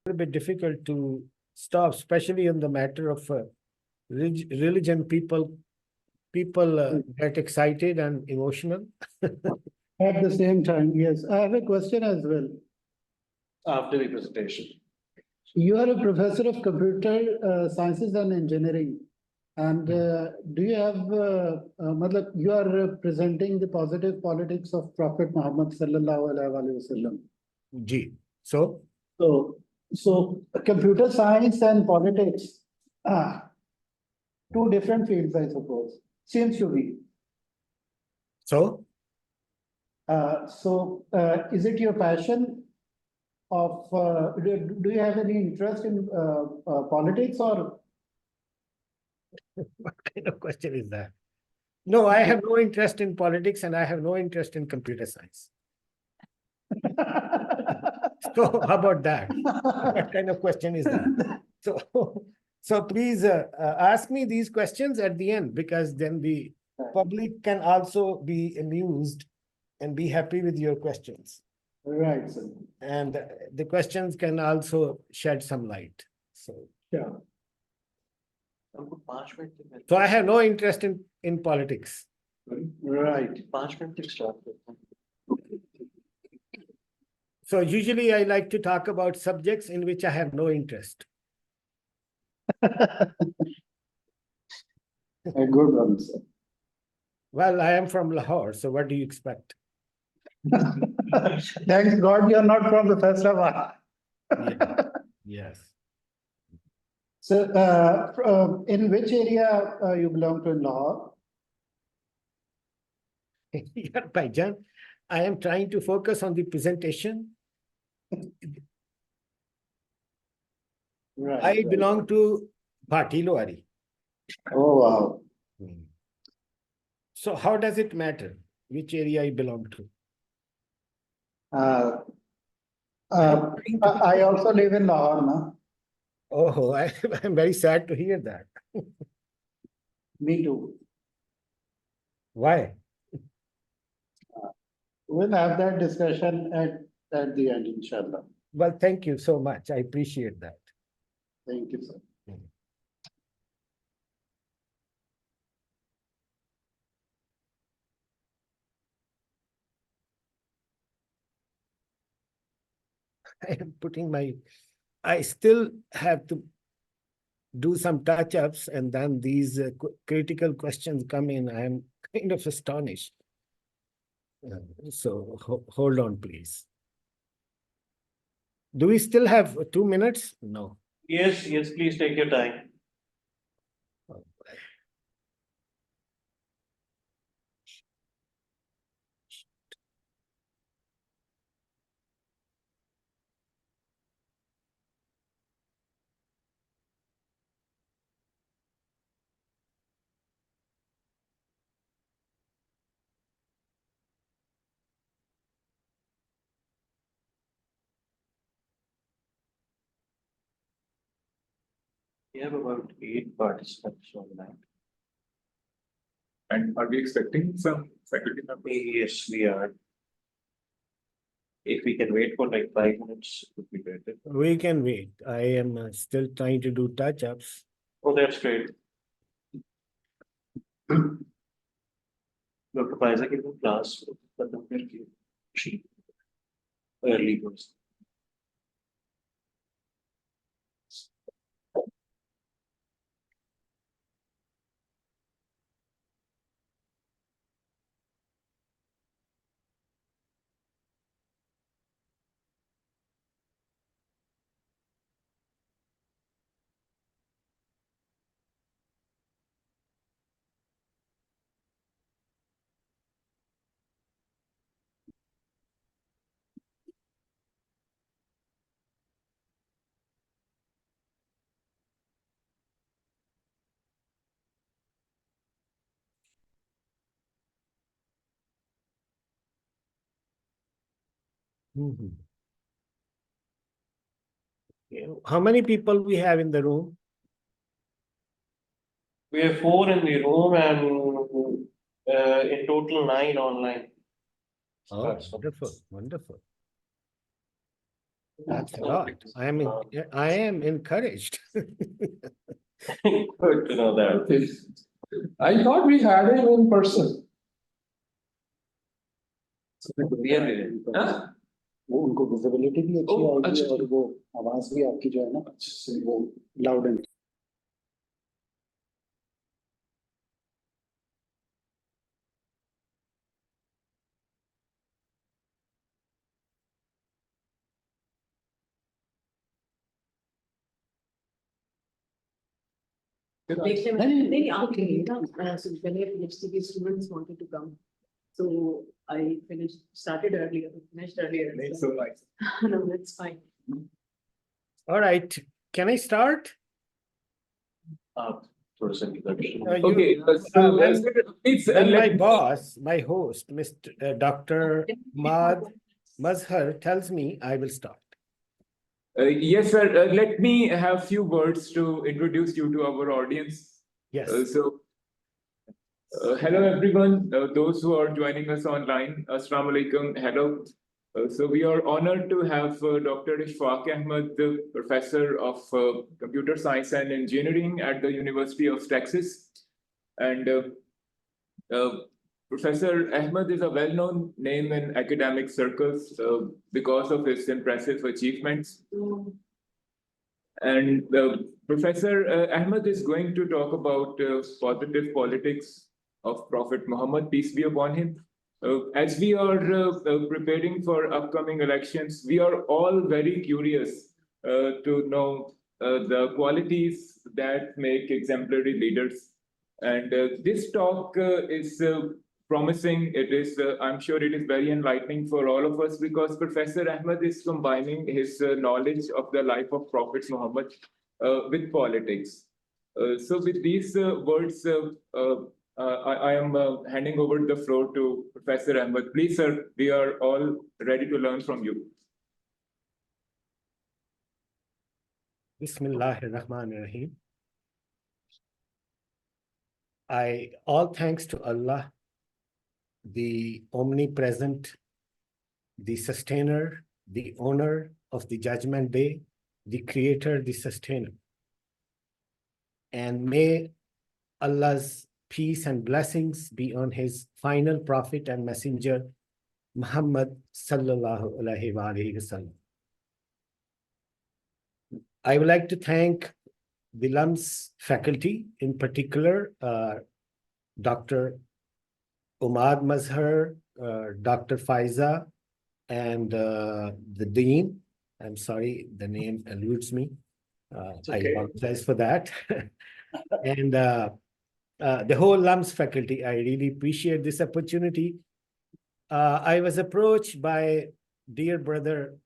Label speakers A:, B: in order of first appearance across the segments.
A: A bit difficult to stop, especially in the matter of religion. People get excited and emotional.
B: At the same time, yes. I have a question as well.
C: After the presentation.
B: You are a professor of computer sciences and engineering. And do you have, matlab, you are presenting the positive politics of Prophet Muhammad sallallahu alaihi wasallam.
A: Ji. So,
B: So computer science and politics, two different fields, I suppose. Seems to be.
A: so
B: Is it your passion of, do you have any interest in politics or?
A: what kind of question is that? No, I have no interest in politics and I have no interest in computer science. So how about that? What kind of question is that? So please ask me these questions at the end, because then the public can also be amused and be happy with your questions.
B: Right, sir.
A: And the questions can also shed some light. So,
B: Yeah.
A: so I have no interest in politics.
B: Right.
A: So usually I like to talk about subjects in which I have no interest.
B: A good one, sir.
A: Well, I am from Lahore, so what do you expect?
B: Thanks God you're not from the Faisalabad.
A: Yeah. Yes.
B: So, in which area you belong to in Lahore?
A: Yeah, Baijan, I am trying to focus on the presentation.
B: Right.
A: I belong to Bhati Loari.
B: Oh, wow.
A: So how does it matter which area I belong to?
B: I also live in Lahore, no?
A: Oh, I'm very sad to hear that.
B: Me too.
A: Why?
B: We'll have that discussion at the end, inshallah.
A: Well, thank you so much. I appreciate that.
B: Thank you, sir.
A: I am putting I still have to do some touch-ups, and then these critical questions come in. I am kind of astonished. So hold on, please. Do we still have 2 minutes? No.
C: Yes, please take your time.
A: Oh,
C: We have about 8 participants online.
D: And are we expecting some faculty members?
C: Yes, we are. If we can wait for like 5 minutes, it would be better.
A: we can wait. I am still trying to do touch-ups.
C: Oh, that's great. Dr. Isaac in class, but she early goes.
A: How many people we have in the room?
C: We have 4 in the room and in total 9 online.
A: Oh, wonderful, wonderful. That's a lot. I am encouraged.
C: Good to know that.
D: I thought we had him in person.
C: Really? Huh?
B: वो उनको visibility भी अच्छी
C: ओह,
B: आएगी
C: अच्छा,
B: और वो आवाज भी आपकी जो है ना वो लाउड एंड
E: Make them,
B: नहीं,
E: they
B: it's
E: asked
B: okay.
E: me, so when I PhD students wanted to come. So I started earlier, finished earlier.
D: It's so nice.
E: No, that's fine.
A: All right, can I start?
C: थोड़ा सा introduction.
A: You-
D: Okay,
A: when-
D: sir, please
A: When my
D: let
A: boss, my host, Dr. Ahmad Mazhar tells me, I will start.
D: yes, sir. Let me have few words to introduce you to our audience.
A: Yes.
D: Hello everyone, those who are joining us online. Assalamu alaikum. Hello. So we are honored to have Dr. Ishfaq Ahmed, the professor of computer science and engineering at the University of Texas. And Professor Ahmed is a well-known name in academic circles because of his impressive achievements. And Professor Ahmed is going to talk about positive politics of Prophet Muhammad, peace be upon him. As we are preparing for upcoming elections, we are all very curious to know the qualities that make exemplary leaders. And this talk is promising. It is, I'm sure it is very enlightening for all of us because Professor Ahmed is combining his knowledge of the life of Prophet Muhammad with politics. So with these words, I am handing over the floor to Professor Ahmed. Please, sir, we are all ready to learn from you.
A: Bismillahir Rahmanir Rahim. All thanks to Allah, the omnipresent, the sustainer, the owner of the judgment day, the creator, the sustainer. And may Allah's peace and blessings be on his final prophet and messenger, Muhammad sallallahu alaihi wasallam. I would like to thank the LUMS faculty, in particular, Dr. Umad Mazhar, Dr. Faiza, and the Dean. I'm sorry, the name eludes me. I apologize for that. And the whole LUMS faculty, I really appreciate this opportunity. I was approached by dear brother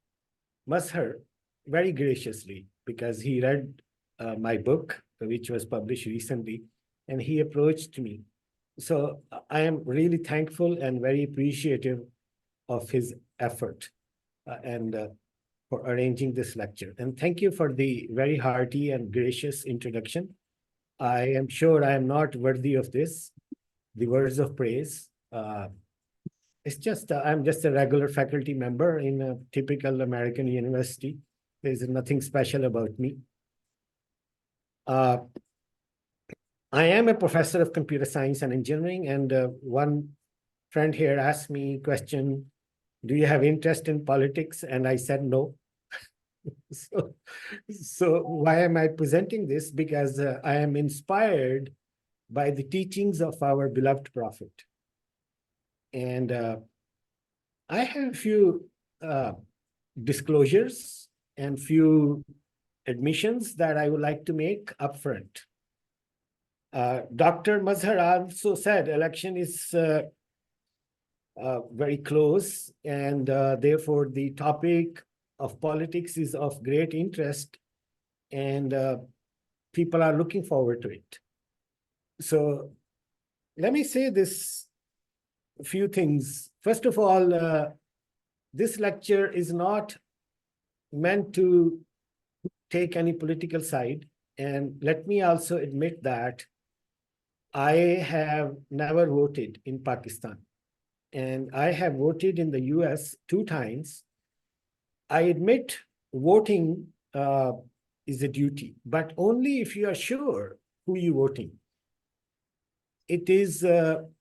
A: Mazhar very graciously because he read my book, which was published recently, and he approached me. So I am really thankful and very appreciative of his effort and for arranging this lecture. And thank you for the very hearty and gracious introduction. I am sure I am not worthy of this, the words of praise. It's just, I'm just a regular faculty member in a typical American university. There's nothing special about me. I am a professor of computer science and engineering, and one friend here asked me a question, do you have interest in politics? And I said no. So why am I presenting this? Because I am inspired by the teachings of our beloved prophet. And I have a few disclosures and few admissions that I would like to make upfront. Dr. Mazhar also said election is very close, and therefore the topic of politics is of great interest, and people are looking forward to it. So let me say this few things. First of all, this lecture is not meant to take any political side. And let me also admit that I have never voted in Pakistan. And I have voted in the US 2 times. I admit voting is a duty, but only if you are sure who you're voting. It is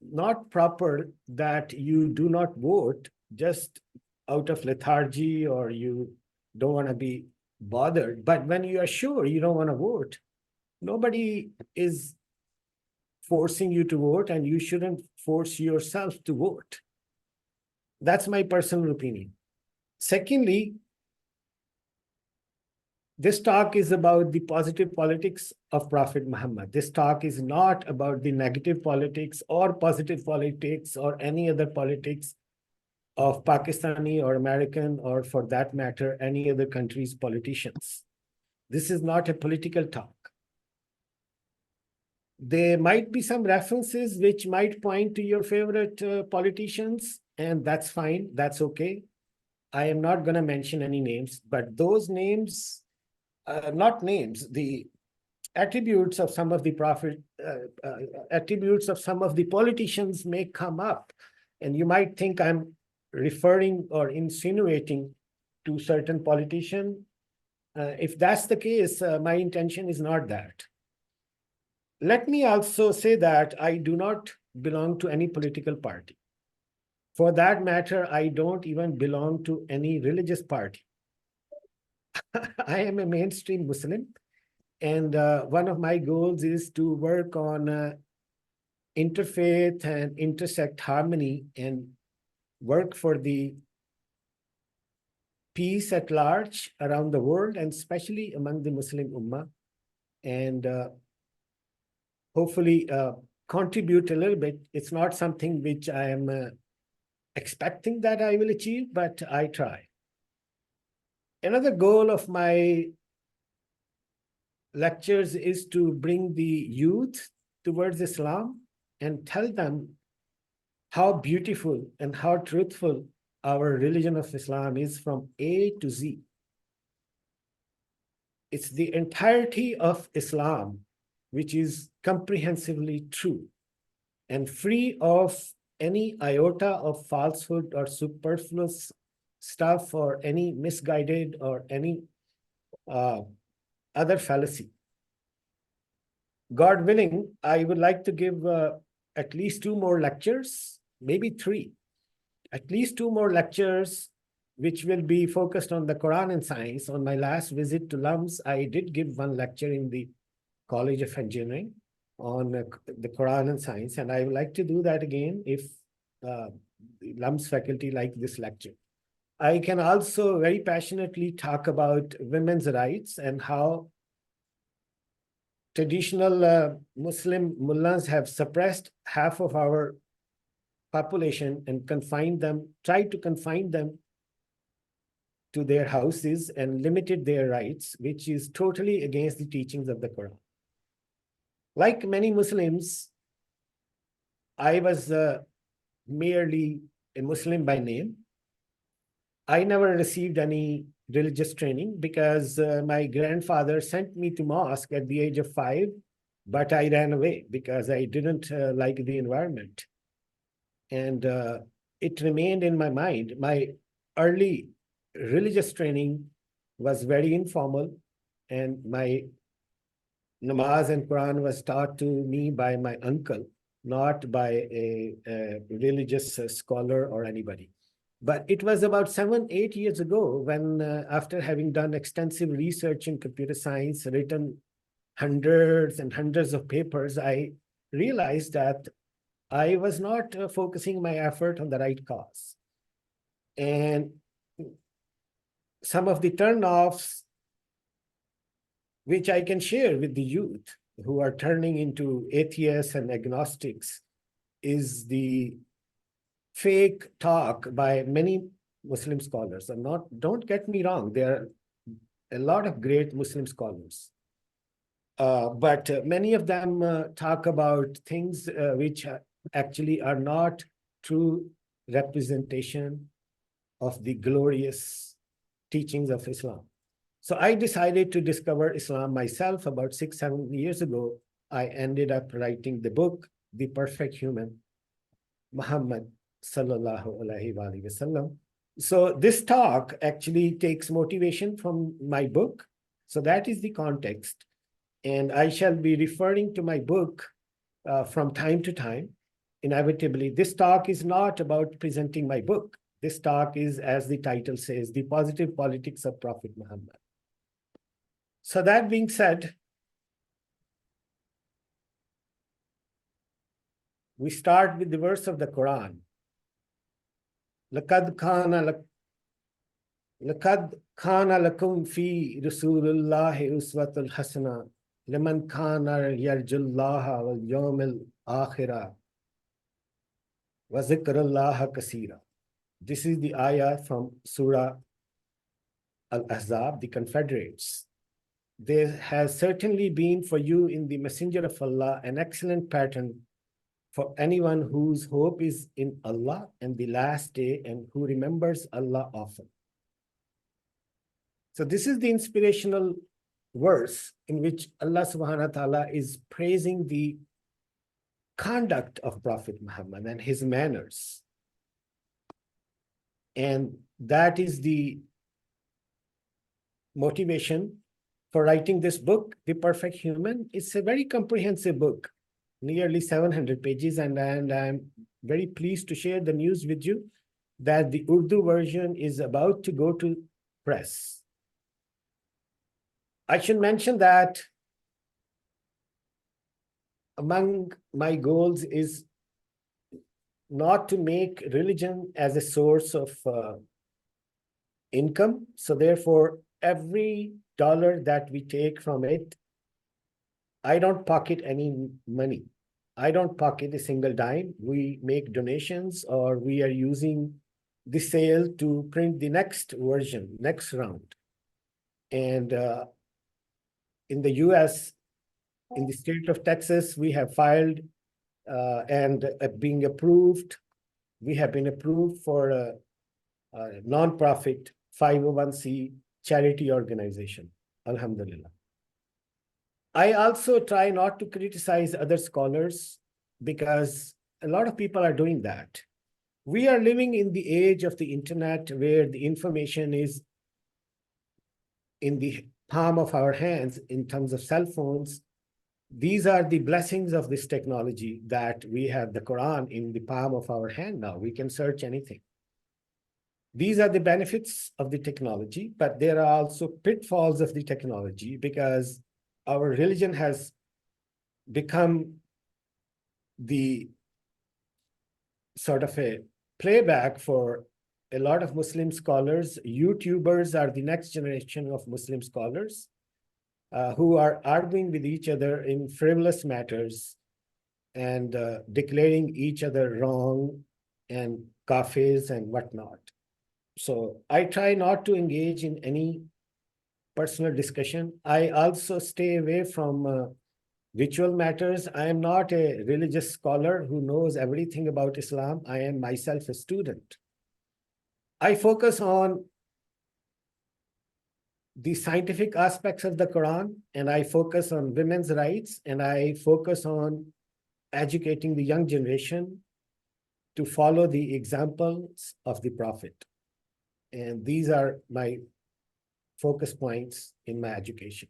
A: not proper that you do not vote just out of lethargy or you don't want to be bothered. But when you are sure you don't want to vote, nobody is forcing you to vote, and you shouldn't force yourself to vote. That's my personal opinion. Secondly, this talk is about the positive politics of Prophet Muhammad. This talk is not about the negative politics or positive politics or any other politics of Pakistani or American, or for that matter, any other country's politicians. This is not a political talk. There might be some references which might point to your favorite politicians, and that's fine, that's okay. I am not going to mention any names, but those names, not names, the attributes of some of the attributes of some of the politicians may come up, and you might think I'm referring or insinuating to certain politician. If that's the case, my intention is not that. Let me also say that I do not belong to any political party. For that matter, I don't even belong to any religious party. I am a mainstream Muslim, and one of my goals is to work on interfaith and intersect harmony and work for the peace at large around the world, and especially among the Muslim Ummah, and hopefully contribute a little bit. It's not something which I am expecting that I will achieve, but I try. Another goal of my lectures is to bring the youth towards Islam and tell them how beautiful and how truthful our religion of Islam is from A to Z. It's the entirety of Islam which is comprehensively true and free of any iota of falsehood or superfluous stuff or any misguided or any other fallacy. God willing, I would like to give at least 2 more lectures, maybe 3, at least 2 more lectures, which will be focused on the Quran and science. On my last visit to LUMS, I did give 1 lecture in the College of Engineering on the Quran and science, and I would like to do that again if the LUMS faculty like this lecture. I can also very passionately talk about women's rights and how traditional Muslim mullahs have suppressed half of our population and confined them, tried to confine them to their houses and limited their rights, which is totally against the teachings of the Quran. Like many Muslims, I was merely a Muslim by name. I never received any religious training because my grandfather sent me to mosque at the age of 5, but I ran away because I didn't like the environment. And it remained in my mind. My early religious training was very informal, and my namaz and Quran was taught to me by my uncle, not by a religious scholar or anybody. But it was about 7, 8 years ago when, after having done extensive research in computer science, written hundreds and hundreds of papers, I realized that I was not focusing my effort on the right cause. And some of the turnoffs which I can share with the youth who are turning into atheists and agnostics is the fake talk by many Muslim scholars. And don't get me wrong, there are a lot of great Muslim scholars. But many of them talk about things which actually are not true representation of the glorious teachings of Islam. So I decided to discover Islam myself about 6, 7 years ago. I ended up writing the book, The Perfect Human, Muhammad Sallallahu Alaihi Wasallam. So this talk actually takes motivation from my book. So that is the context. And I shall be referring to my book from time to time. Inevitably, this talk is not about presenting my book. This talk is, as the title says, the positive politics of Prophet Muhammad. So that being said, we start with the verse of the Quran. لَقَدْ كَانَ لَكُمْ فِي رَسُولِ اللَّهِ أُسْوَةٌ حَسَنَةٌ لِمَنْ كَانَ يَرْجُو اللَّهَ وَالْيَوْمَ الْآخِرَ وَذِكْرَ اللَّهَ كَثِيرًا. This is the ayah from Surah Al-Ahzab, the Confederates. There has certainly been for you in the Messenger of Allah an excellent pattern for anyone whose hope is in Allah and the last day and who remembers Allah often. So this is the inspirational verse in which Allah subhanahu wa ta'ala is praising the conduct of Prophet Muhammad and his manners. And that is the motivation for writing this book, The Perfect Human. It's a very comprehensive book, nearly 700 pages, and I'm very pleased to share the news with you that the Urdu version is about to go to press. I should mention that among my goals is not to make religion as a source of income. So therefore, every dollar that we take from it, I don't pocket any money. I don't pocket a single dime. We make donations, or we are using the sale to print the next version, next round. And in the US, in the state of Texas, we have filed and being approved. We have been approved for a nonprofit 501c charity organization. Alhamdulillah. I also try not to criticize other scholars because a lot of people are doing that. We are living in the age of the internet where the information is in the palm of our hands in terms of cell phones. These are the blessings of this technology, that we have the Quran in the palm of our hand now. We can search anything. These are the benefits of the technology, but there are also pitfalls of the technology because our religion has become the sort of a playback for a lot of Muslim scholars. YouTubers are the next generation of Muslim scholars who are arguing with each other in frivolous matters and declaring each other wrong and kafirs and whatnot. So I try not to engage in any personal discussion. I also stay away from ritual matters. I am not a religious scholar who knows everything about Islam. I am myself a student. I focus on the scientific aspects of the Quran, and I focus on women's rights, and I focus on educating the young generation to follow the examples of the Prophet. And these are my focus points in my education.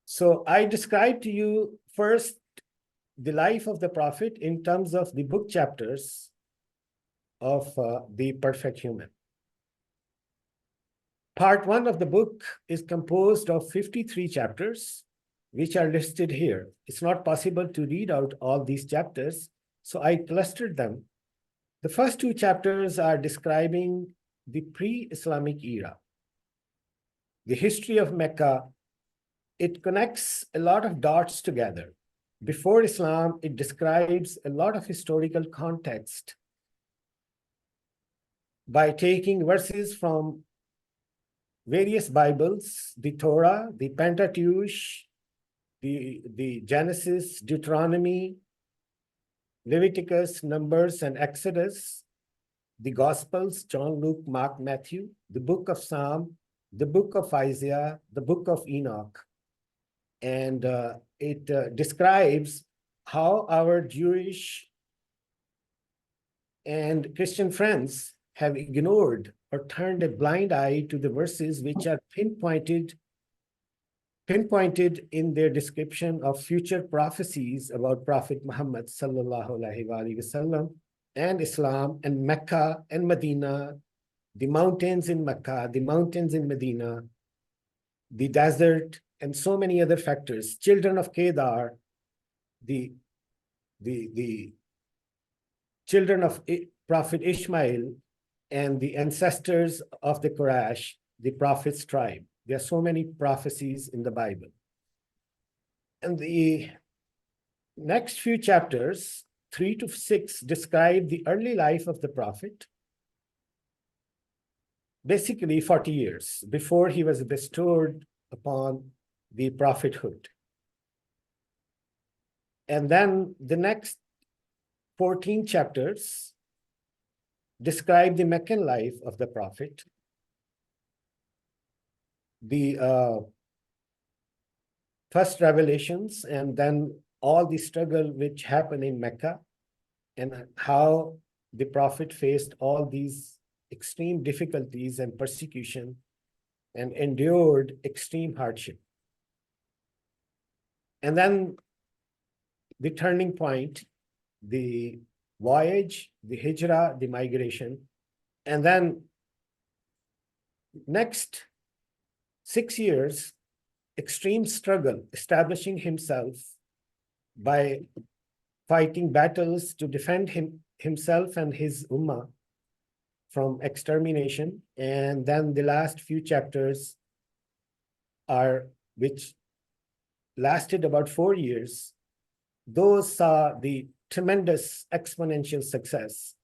A: So I describe to you first the life of the Prophet in terms of the book chapters of The Perfect Human. Part 1 of the book is composed of 53 chapters, which are listed here. It's not possible to read out all these chapters, so I clustered them. The first 2 chapters are describing the pre-Islamic era, the history of Mecca. It connects a lot of dots together. Before Islam, it describes a lot of historical context by taking verses from various Bibles, the Torah, the Pentateuch, the Genesis, Deuteronomy, Leviticus, Numbers, and Exodus, the Gospels, John, Luke, Mark, Matthew, the book of Psalm, the book of Isaiah, the book of Enoch. And it describes how our Jewish and Christian friends have ignored or turned a blind eye to the verses which are pinpointed in their description of future prophecies about Prophet Muhammad sallallahu alaihi wasallam and Islam and Mecca and Medina, the mountains in Mecca, the mountains in Medina, the desert, and so many other factors. Children of Kedar, the children of Prophet Ishmael, and the ancestors of the Quraysh, the prophet's tribe. There are so many prophecies in the Bible. And the next few chapters, 3 to 6, describe the early life of the prophet, basically 40 years before he was bestowed upon the prophethood. And then the next 14 chapters describe the Meccan life of the prophet, the first revelations, and then all the struggle which happened in Mecca, and how the prophet faced all these extreme difficulties and persecution and endured extreme hardship. And then the turning point, the voyage, the hijrah, the migration, and then next 6 years, extreme struggle, establishing himself by fighting battles to defend himself and his ummah from extermination. And then the last few chapters which lasted about 4 years, those saw the tremendous exponential success.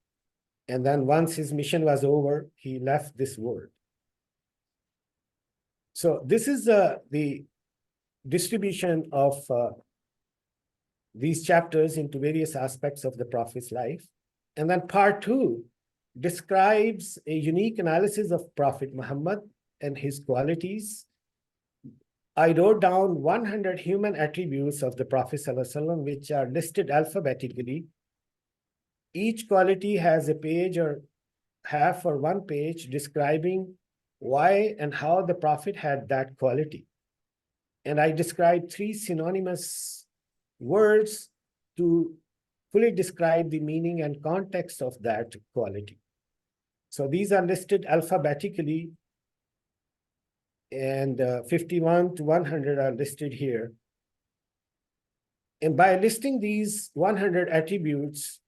A: And then once his mission was over, he left this world. So this is the distribution of these chapters into various aspects of the prophet's life. And then part 2 describes a unique analysis of Prophet Muhammad and his qualities. I wrote down 100 human attributes of the Prophet ﷺ, which are listed alphabetically. Each quality has a page or half or 1 page describing why and how the Prophet had that quality. And I described 3 synonymous words to fully describe the meaning and context of that quality. So these are listed alphabetically, and 51 to 100 are listed here. And by listing these 100 attributes,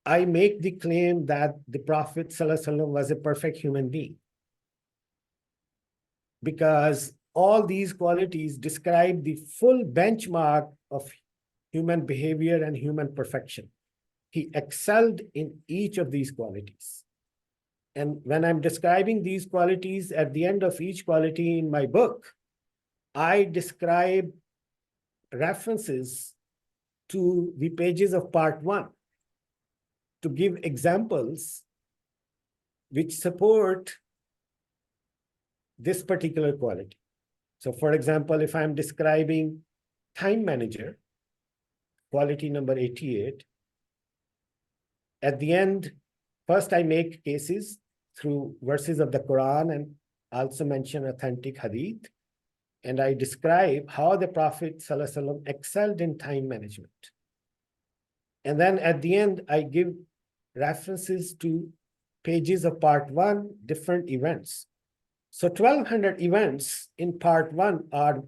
A: I make the claim that the Prophet ﷺ was a perfect human being, because all these qualities describe the full benchmark of human behavior and human perfection. He excelled in each of these qualities. And when I'm describing these qualities, at the end of each quality in my book, I describe references to the pages of part 1 to give examples which support this particular quality. So for example, if I'm describing time manager, quality number 88, at the end, first I make cases through verses of the Quran and also mention authentic hadith. And I describe how the Prophet ﷺ excelled in time management. And then at the end, I give references to pages of part 1, different events. So 1,200 events in part 1 are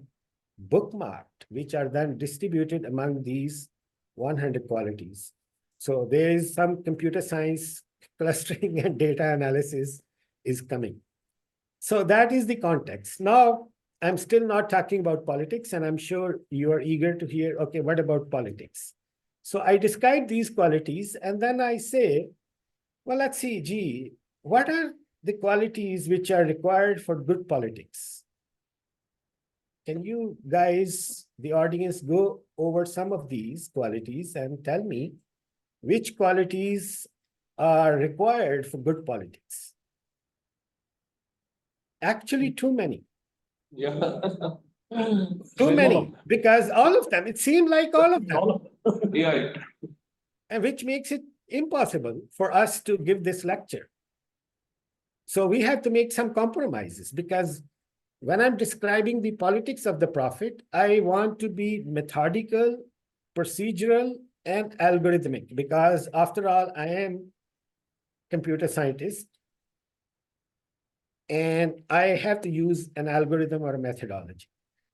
A: bookmarked, which are then distributed among these 100 qualities. So there is some computer science clustering and data analysis is coming. So that is the context. Now, I'm still not talking about politics, and I'm sure you are eager to hear, okay, what about politics? So I describe these qualities, and then I say, well, let's see, gee, what are the qualities which are required for good politics? Can you guys, the audience, go over some of these qualities and tell me which qualities are required for good politics? Actually, too many.
C: Yeah.
A: Too many, because all of them, it seemed like all of them,
C: All of
D: Yeah,
A: and which makes it impossible for us to give this lecture. So we have to make some compromises, because when I'm describing the politics of the Prophet, I want to be methodical, procedural, and algorithmic, because after all, I am computer scientist, and I have to use an algorithm or a methodology.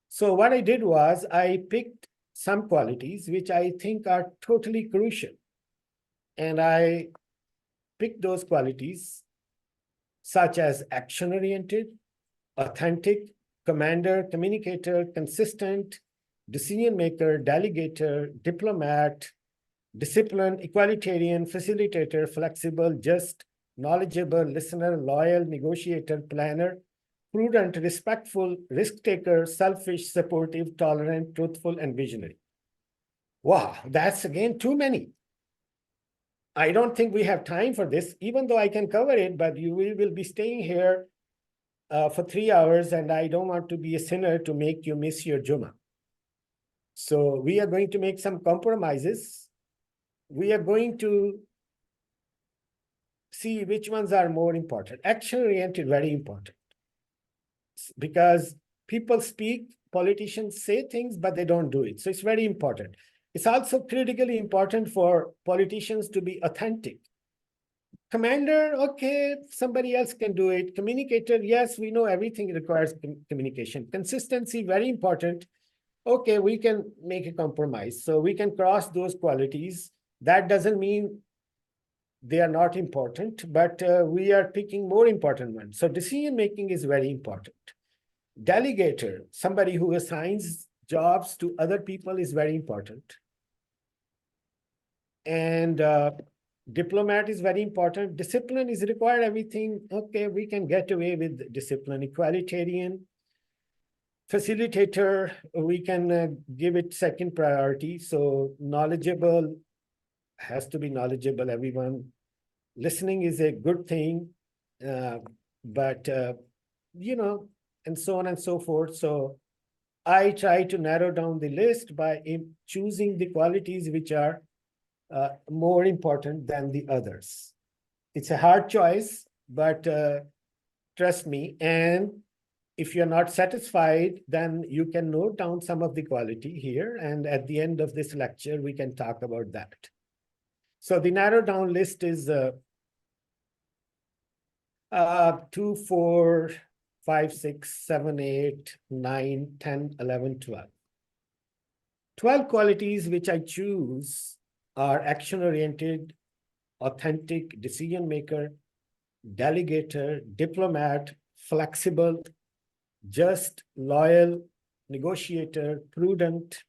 A: So what I did was I picked some qualities which I think are totally crucial. And I picked those qualities such as action-oriented, authentic, commander, communicator, consistent, decision maker, delegator, diplomat, disciplined, equalitarian, facilitator, flexible, just, knowledgeable, listener, loyal, negotiator, planner, prudent, respectful, risk taker, selfish, supportive, tolerant, truthful, and visionary. Wow, that's again too many. I don't think we have time for this, even though I can cover it, but we will be staying here for 3 hours, and I don't want to be a sinner to make you miss your Jummah. So we are going to make some compromises. We are going to see which ones are more important. Action-oriented, very important. Because people speak, politicians say things, but they don't do it. So it's very important. It's also critically important for politicians to be authentic. Commander, okay, somebody else can do it. Communicator, yes, we know everything requires communication. Consistency, very important. Okay, we can make a compromise. So we can cross those qualities. That doesn't mean they are not important, but we are picking more important ones. So decision-making is very important. Delegator, somebody who assigns jobs to other people, is very important. And diplomat is very important. Discipline is required, everything. Okay, we can get away with discipline. Equalitarian, facilitator, we can give it second priority. So knowledgeable, has to be knowledgeable, everyone. Listening is a good thing, but you know, and so on and so forth. So I try to narrow down the list by choosing the qualities which are more important than the others. It's a hard choice, but trust me. And if you're not satisfied, then you can note down some of the quality here. And at the end of this lecture, we can talk about that. So the narrowed down list is 2, 4, 5, 6, 7, 8, 9, 10, 11, 12. 12 qualities which I choose are action-oriented, authentic, decision maker, delegator, diplomat, flexible, just, loyal, negotiator, prudent,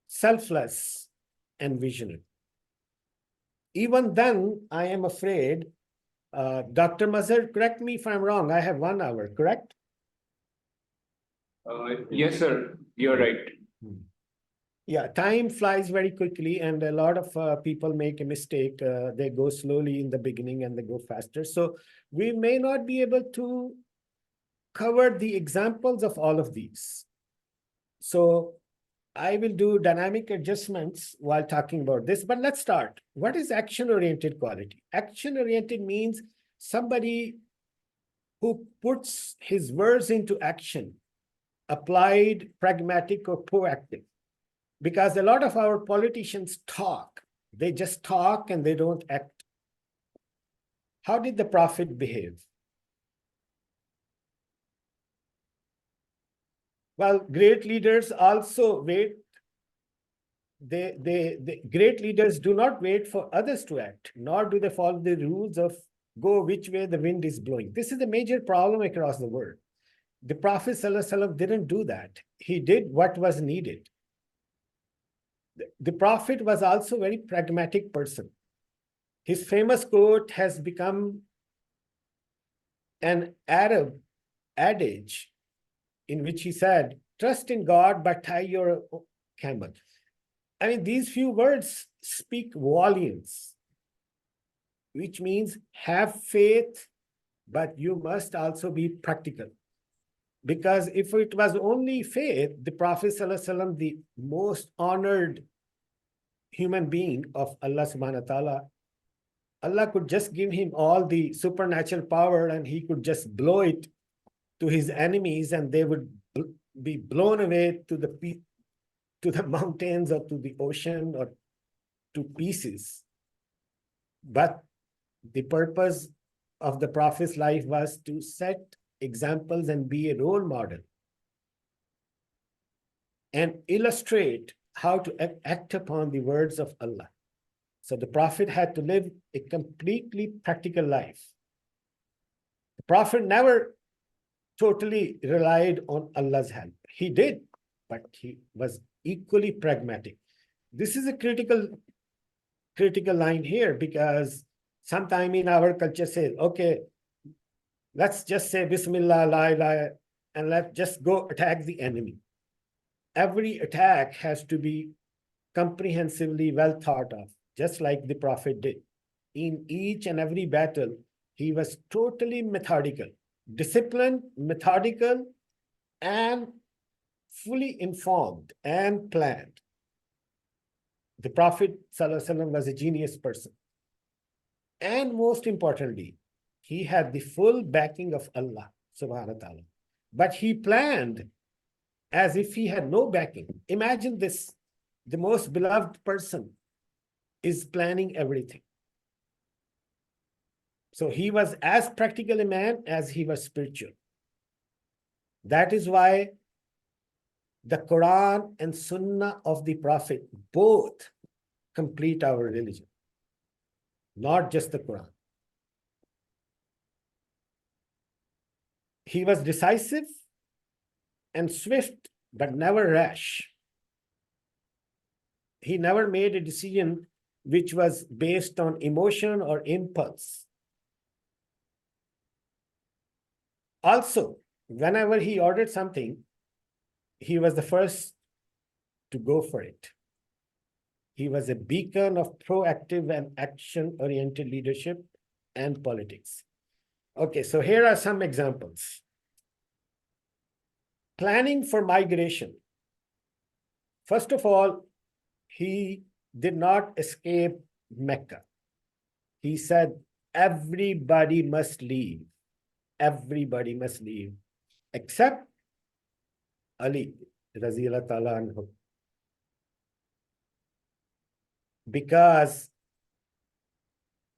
A: selfless, and visionary. Even then, I am afraid, Dr. Mazhar, correct me if I'm wrong, I have 1 hour, correct?
D: Yes, sir, you're right.
A: Yeah, time flies very quickly, and a lot of people make a mistake. They go slowly in the beginning and they go faster. So we may not be able to cover the examples of all of these. So I will do dynamic adjustments while talking about this, but let's start. What is action-oriented quality? Action-oriented means somebody who puts his words into action, applied, pragmatic, or proactive. Because a lot of our politicians talk. They just talk and they don't act. How did the Prophet behave? Well, great leaders also wait. Great leaders do not wait for others to act, nor do they follow the rules of go which way the wind is blowing. This is a major problem across the world. The Prophet ﷺ didn't do that. He did what was needed. The Prophet was also a very pragmatic person. His famous quote has become an Arab adage in which he said, "Trust in God, but tie your camel." I mean, these few words speak volumes, which means have faith, but you must also be practical. Because if it was only faith, the Prophet ﷺ, the most honored human being of Allah subhanahu wa ta'ala, Allah could just give him all the supernatural power and he could just blow it to his enemies and they would be blown away to the mountains or to the ocean or to pieces. But the purpose of the Prophet's life was to set examples and be a role model and illustrate how to act upon the words of Allah. So the Prophet had to live a completely practical life. The Prophet never totally relied on Allah's help. He did, but he was equally pragmatic. This is a critical line here because sometime in our culture says, okay, let's just say Bismillah, la ilaha, and let's just go attack the enemy. Every attack has to be comprehensively well thought of, just like the Prophet did. In each and every battle, he was totally methodical, disciplined, methodical, and fully informed and planned. The Prophet ﷺ was a genius person. And most importantly, he had the full backing of Allah subhanahu wa ta'ala. But he planned as if he had no backing. Imagine this, the most beloved person is planning everything. So he was as practical a man as he was spiritual. That is why the Quran and Sunnah of the Prophet both complete our religion, not just the Quran. He was decisive and swift, but never rash. He never made a decision which was based on emotion or impulse. Also, whenever he ordered something, he was the first to go for it. He was a beacon of proactive and action-oriented leadership and politics. Okay, so here are some examples. Planning for migration. First of all, he did not escape Mecca. He said, everybody must leave. Everybody must leave, except Ali, Raziyallahu Ta'ala anhu. Because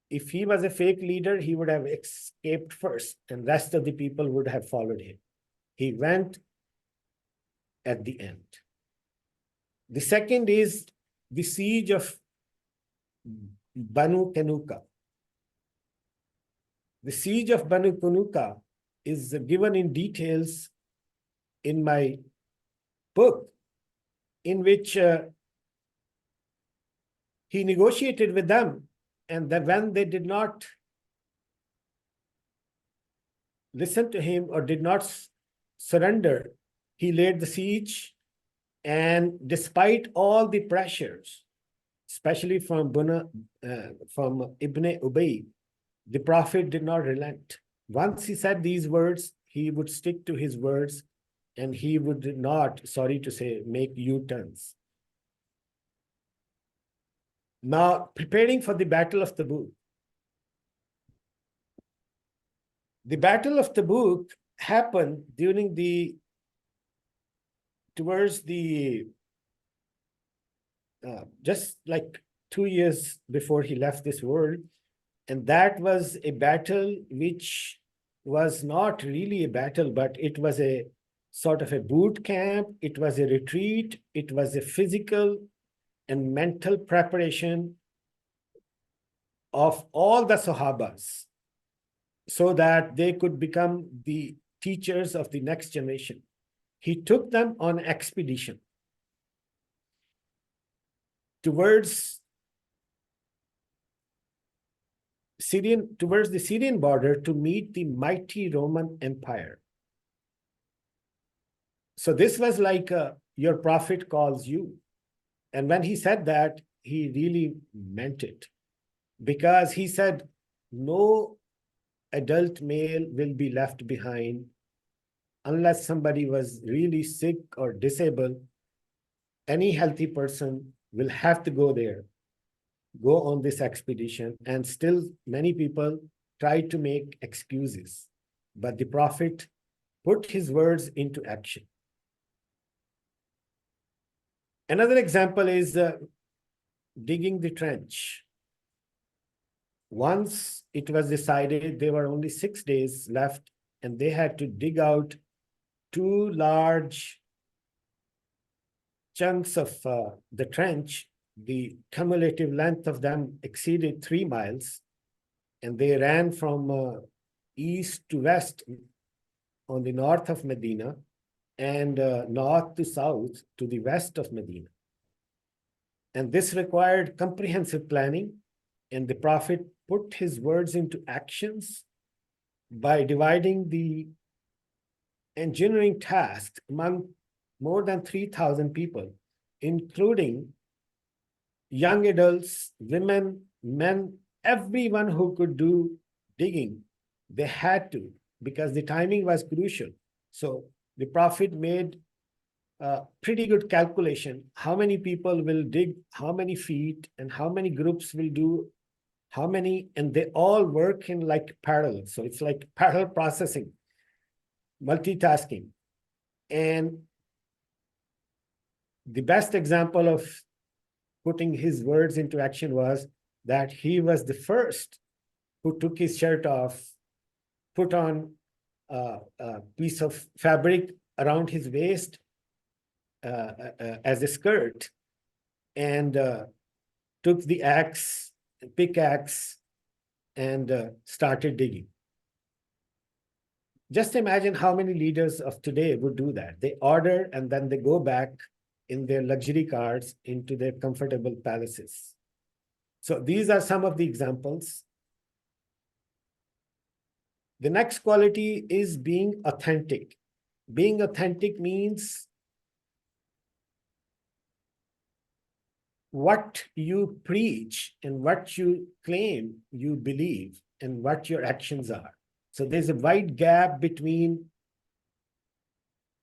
A: if he was a fake leader, he would have escaped first, and rest of the people would have followed him. He went at the end. The second is the siege of Banu Qanuqa. The siege of Banu Qanuqa is given in details in my book, in which he negotiated with them, and that when they did not listen to him or did not surrender, he laid the siege, and despite all the pressures, especially from Ibn Ubay, the Prophet did not relent. Once he said these words, he would stick to his words, and he would not, sorry to say, make U-turns. Now, preparing for the Battle of Tabuk. The Battle of Tabuk happened towards the, just like 2 years before he left this world. And that was a battle which was not really a battle, but it was a sort of a boot camp. It was a retreat. It was a physical and mental preparation of all the Sahabas so that they could become the teachers of the next generation. He took them on expedition towards the Syrian border to meet the mighty Roman Empire. So this was like your prophet calls you. And when he said that, he really meant it, because he said, no adult male will be left behind unless somebody was really sick or disabled. Any healthy person will have to go there, go on this expedition, and still many people try to make excuses. But the Prophet put his words into action. Another example is digging the trench. Once it was decided there were only 6 days left, and they had to dig out 2 large chunks of the trench. The cumulative length of them exceeded 3 miles, and they ran from east to west on the north of Medina, and north to south to the west of Medina. And this required comprehensive planning, and the Prophet put his words into actions by dividing the engineering task among more than 3,000 people, including young adults, women, men, everyone who could do digging. They had to, because the timing was crucial. So the Prophet made a pretty good calculation, how many people will dig, how many feet, and how many groups will do how many, and they all work in like parallel. So it's like parallel processing, multitasking. And the best example of putting his words into action was that he was the first who took his shirt off, put on a piece of fabric around his waist as a skirt, and took the pickaxe, and started digging. Just imagine how many leaders of today would do that. They order and then they go back in their luxury cars into their comfortable palaces. So these are some of the examples. The next quality is being authentic. Being authentic means what you preach and what you claim you believe and what your actions are. So there's a wide gap between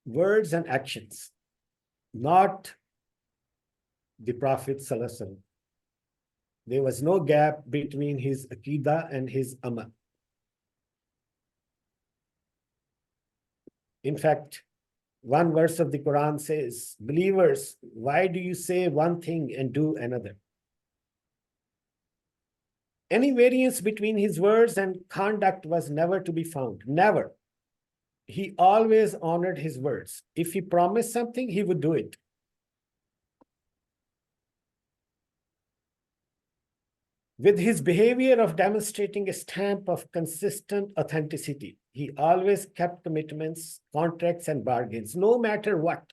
A: words and actions, not the Prophet Sallallahu Alaihi Wasallam. There was no gap between his Aqidah and his Amal. In fact, one verse of the Quran says, believers, why do you say one thing and do another? Any variance between his words and conduct was never to be found. Never. He always honored his words. If he promised something, he would do it. With his behavior of demonstrating a stamp of consistent authenticity, he always kept commitments, contracts, and bargains, no matter what.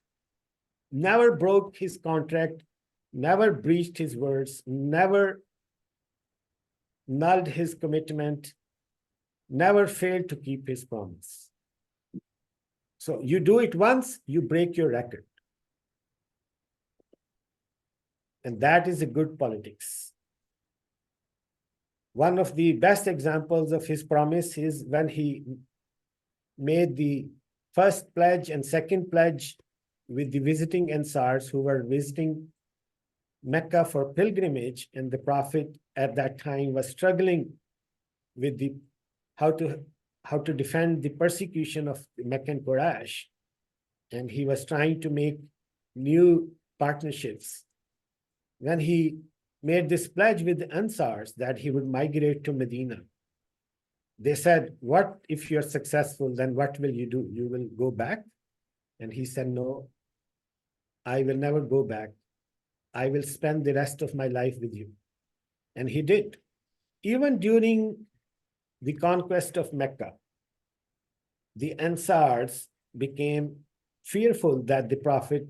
A: Never broke his contract, never breached his words, never nulled his commitment, never failed to keep his promise. So you do it once, you break your record. And that is a good politics. One of the best examples of his promise is when he made the first pledge and second pledge with the visiting Ansars who were visiting Mecca for pilgrimage, and the Prophet at that time was struggling with the how to defend the persecution of the Meccan Quraysh, and he was trying to make new partnerships. When he made this pledge with the Ansars that he would migrate to Medina, they said, what if you're successful, then what will you do? You will go back? And he said, no, I will never go back. I will spend the rest of my life with you. And he did. Even during the conquest of Mecca, the Ansars became fearful that the Prophet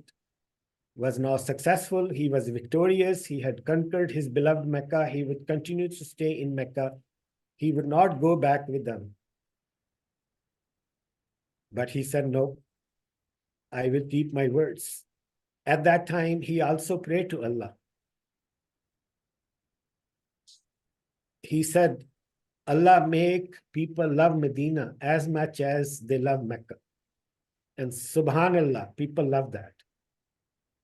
A: was now successful. He was victorious. He had conquered his beloved Mecca. He would continue to stay in Mecca. He would not go back with them. But he said, no, I will keep my words. At that time, he also prayed to Allah. He said, Allah make people love Medina as much as they love Mecca. And subhanallah, people love that.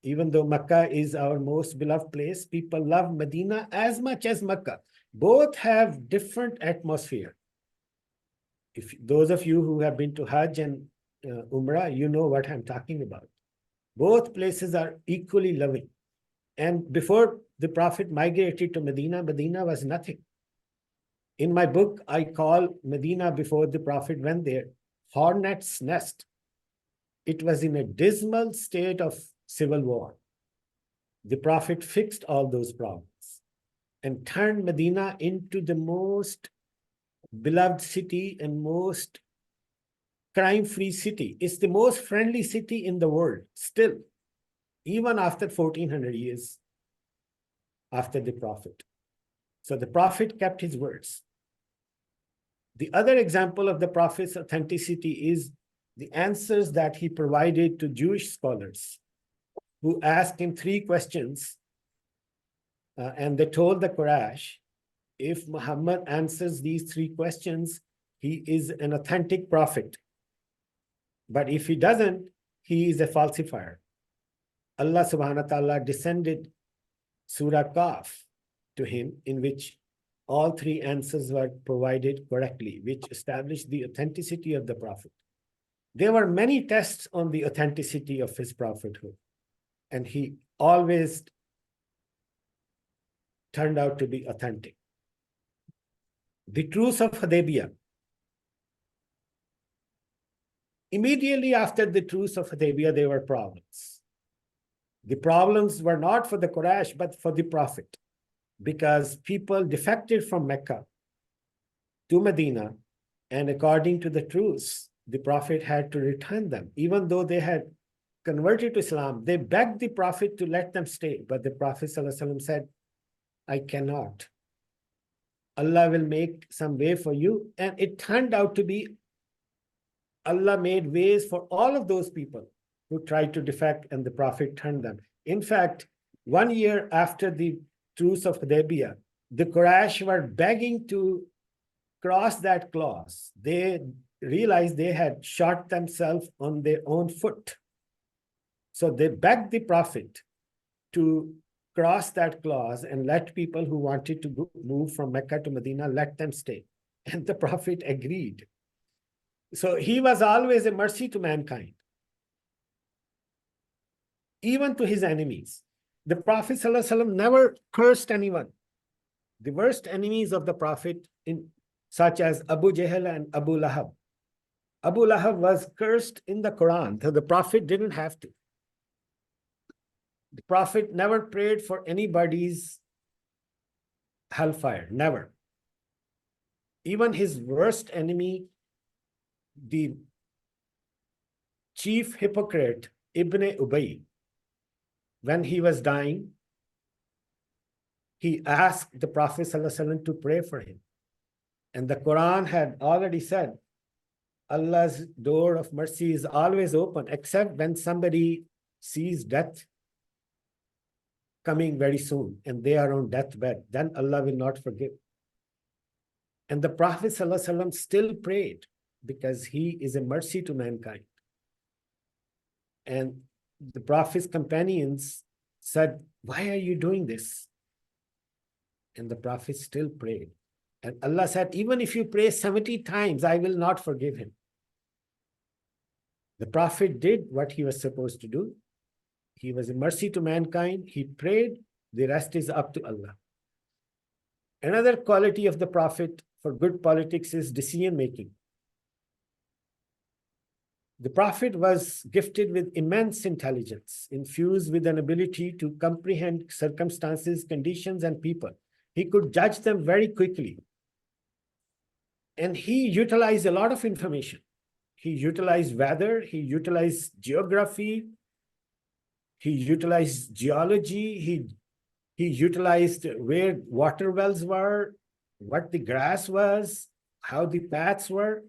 A: Even though Mecca is our most beloved place, people love Medina as much as Mecca. Both have different atmosphere. If those of you who have been to Hajj and Umrah, you know what I'm talking about. Both places are equally loving. And before the Prophet migrated to Medina, Medina was nothing. In my book, I call Medina before the Prophet went there, hornet's nest. It was in a dismal state of civil war. The Prophet fixed all those problems and turned Medina into the most beloved city and most crime-free city. It's the most friendly city in the world still, even after 1400 years after the Prophet. So the Prophet kept his words. The other example of the Prophet's authenticity is the answers that he provided to Jewish scholars who asked him 3 questions, and they told the Quraysh, if Muhammad answers these 3 questions, he is an authentic prophet. But if he doesn't, he is a falsifier. Allah subhanahu wa ta'ala descended Surah Kaf to him, in which all 3 answers were provided correctly, which established the authenticity of the Prophet. There were many tests on the authenticity of his prophethood, and he always turned out to be authentic. The truce of Hudaybiyah. Immediately after the truce of Hudaybiyah, there were problems. The problems were not for the Quraysh, but for the Prophet, because people defected from Mecca to Medina, and according to the truce, the Prophet had to return them. Even though they had converted to Islam, they begged the Prophet to let them stay. But the Prophet ﷺ said, I cannot. Allah will make some way for you. And it turned out to be Allah made ways for all of those people who tried to defect, and the Prophet turned them. In fact, 1 year after the truce of Hudaybiyah, the Quraysh were begging to cross that clause. They realized they had shot themselves on their own foot. So they begged the Prophet to cross that clause and let people who wanted to move from Mecca to Medina, let them stay. And the Prophet agreed. So he was always a mercy to mankind, even to his enemies. The Prophet ﷺ never cursed anyone. The worst enemies of the Prophet, such as Abu Jahl and Abu Lahab. Abu Lahab was cursed in the Quran, so the Prophet didn't have to. The Prophet never prayed for anybody's hellfire, never. Even his worst enemy, the chief hypocrite, Ibn Ubay, when he was dying, he asked the Prophet ﷺ to pray for him. And the Quran had already said, Allah's door of mercy is always open, except when somebody sees death coming very soon and they are on deathbed, then Allah will not forgive. And the Prophet ﷺ still prayed because he is a mercy to mankind. And the Prophet's companions said, why are you doing this? And the Prophet still prayed. And Allah said, even if you pray 70 times, I will not forgive him. The Prophet did what he was supposed to do. He was a mercy to mankind. He prayed. The rest is up to Allah. Another quality of the Prophet for good politics is decision-making. The Prophet was gifted with immense intelligence, infused with an ability to comprehend circumstances, conditions, and people. He could judge them very quickly. And he utilized a lot of information. He utilized weather, he utilized geography, he utilized geology, he utilized where water wells were, what the grass was, how the paths were,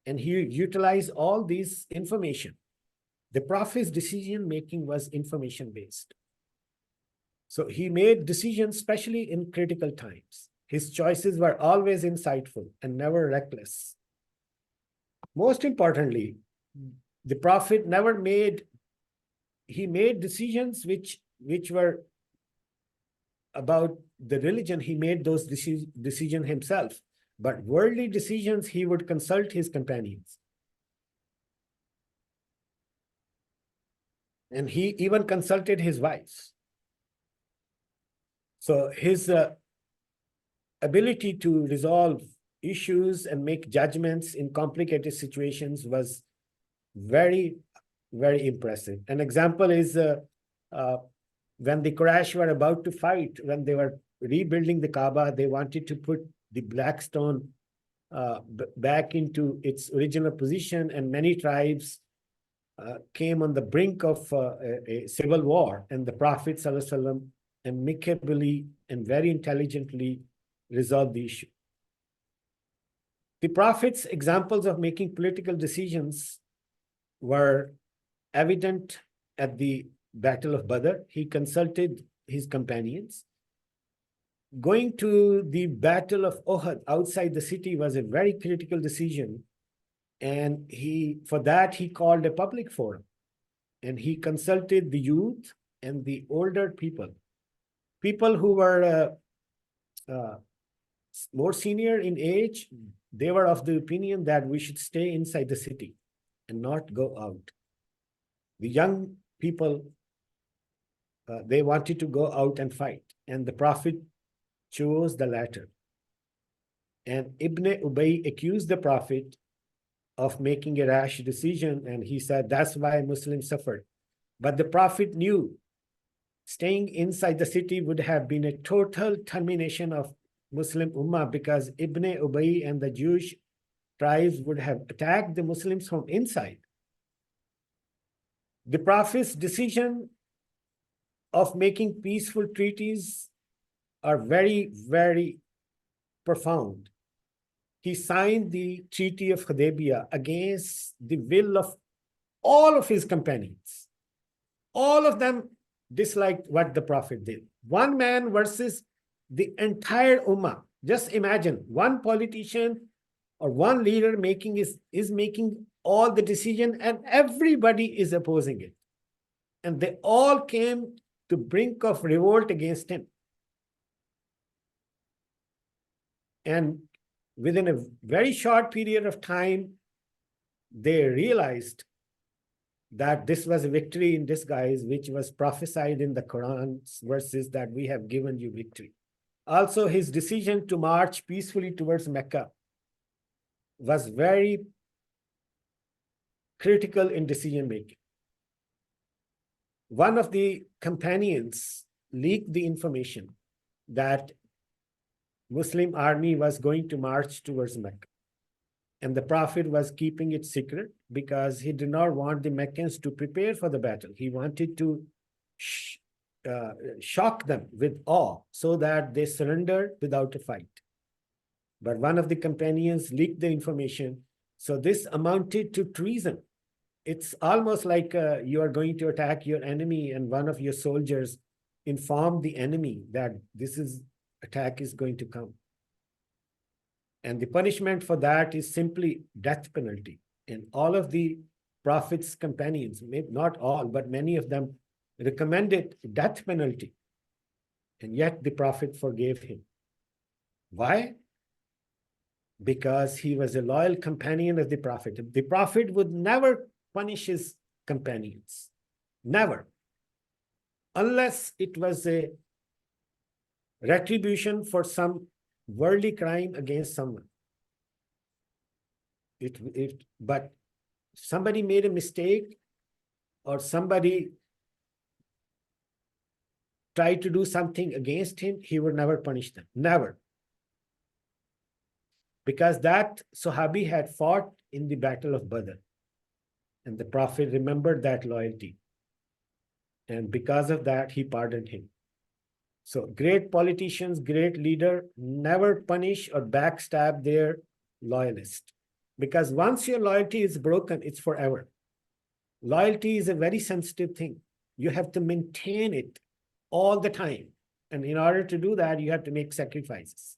A: and he utilized all these information. The Prophet's decision-making was information-based. So he made decisions, especially in critical times. His choices were always insightful and never reckless. Most importantly, the Prophet never made he made decisions which were about the religion. He made those decisions himself. But worldly decisions, he would consult his companions. And he even consulted his wives. So his ability to resolve issues and make judgments in complicated situations was very, very impressive. An example is when the Quraysh were about to fight, when they were rebuilding the Kaaba, they wanted to put the black stone back into its original position, and many tribes came on the brink of a civil war, and the Prophet ﷺ amicably and very intelligently resolved the issue. The Prophet's examples of making political decisions were evident at the Battle of Badr. He consulted his companions. Going to the Battle of Uhud outside the city was a very critical decision. And for that, he called a public forum. And he consulted the youth and the older people who were more senior in age. They were of the opinion that we should stay inside the city and not go out. The young people, they wanted to go out and fight. And the Prophet chose the latter. And Ibn Ubay accused the Prophet of making a rash decision, and he said that's why Muslims suffered. But the Prophet knew staying inside the city would have been a total termination of Muslim Ummah, because Ibn Ubay and the Jewish tribes would have attacked the Muslims from inside. The Prophet's decision of making peaceful treaties are very, very profound. He signed the Treaty of Hudaybiyah against the will of all of his companions. All of them disliked what the Prophet did. One man versus the entire Ummah. Just imagine one politician or one leader is making all the decision, and everybody is opposing it. And they all came to brink of revolt against him. And within a very short period of time, they realized that this was a victory in disguise, which was prophesied in the Quran's verses that we have given you victory. Also, his decision to march peacefully towards Mecca was very critical in decision making. One of the companions leaked the information that Muslim army was going to march towards Mecca. And the Prophet was keeping it secret because he did not want the Meccans to prepare for the battle. He wanted to shock them with awe so that they surrendered without a fight. But one of the companions leaked the information. So this amounted to treason. It's almost like you are going to attack your enemy, and one of your soldiers informed the enemy that attack is going to come. And the punishment for that is simply death penalty. And all of the Prophet's companions, maybe not all, but many of them recommended death penalty. And yet the Prophet forgave him. Why? Because he was a loyal companion of the Prophet. The Prophet would never punish his companions. Never. Unless it was a retribution for some worldly crime against someone. But somebody made a mistake or somebody tried to do something against him, he would never punish them. Never. Because that Sahabi had fought in the Battle of Badr. And the Prophet remembered that loyalty. And because of that, he pardoned him. So great politicians, great leader, never punish or backstab their loyalist. Because once your loyalty is broken, it's forever. Loyalty is a very sensitive thing. You have to maintain it all the time. And in order to do that, you have to make sacrifices.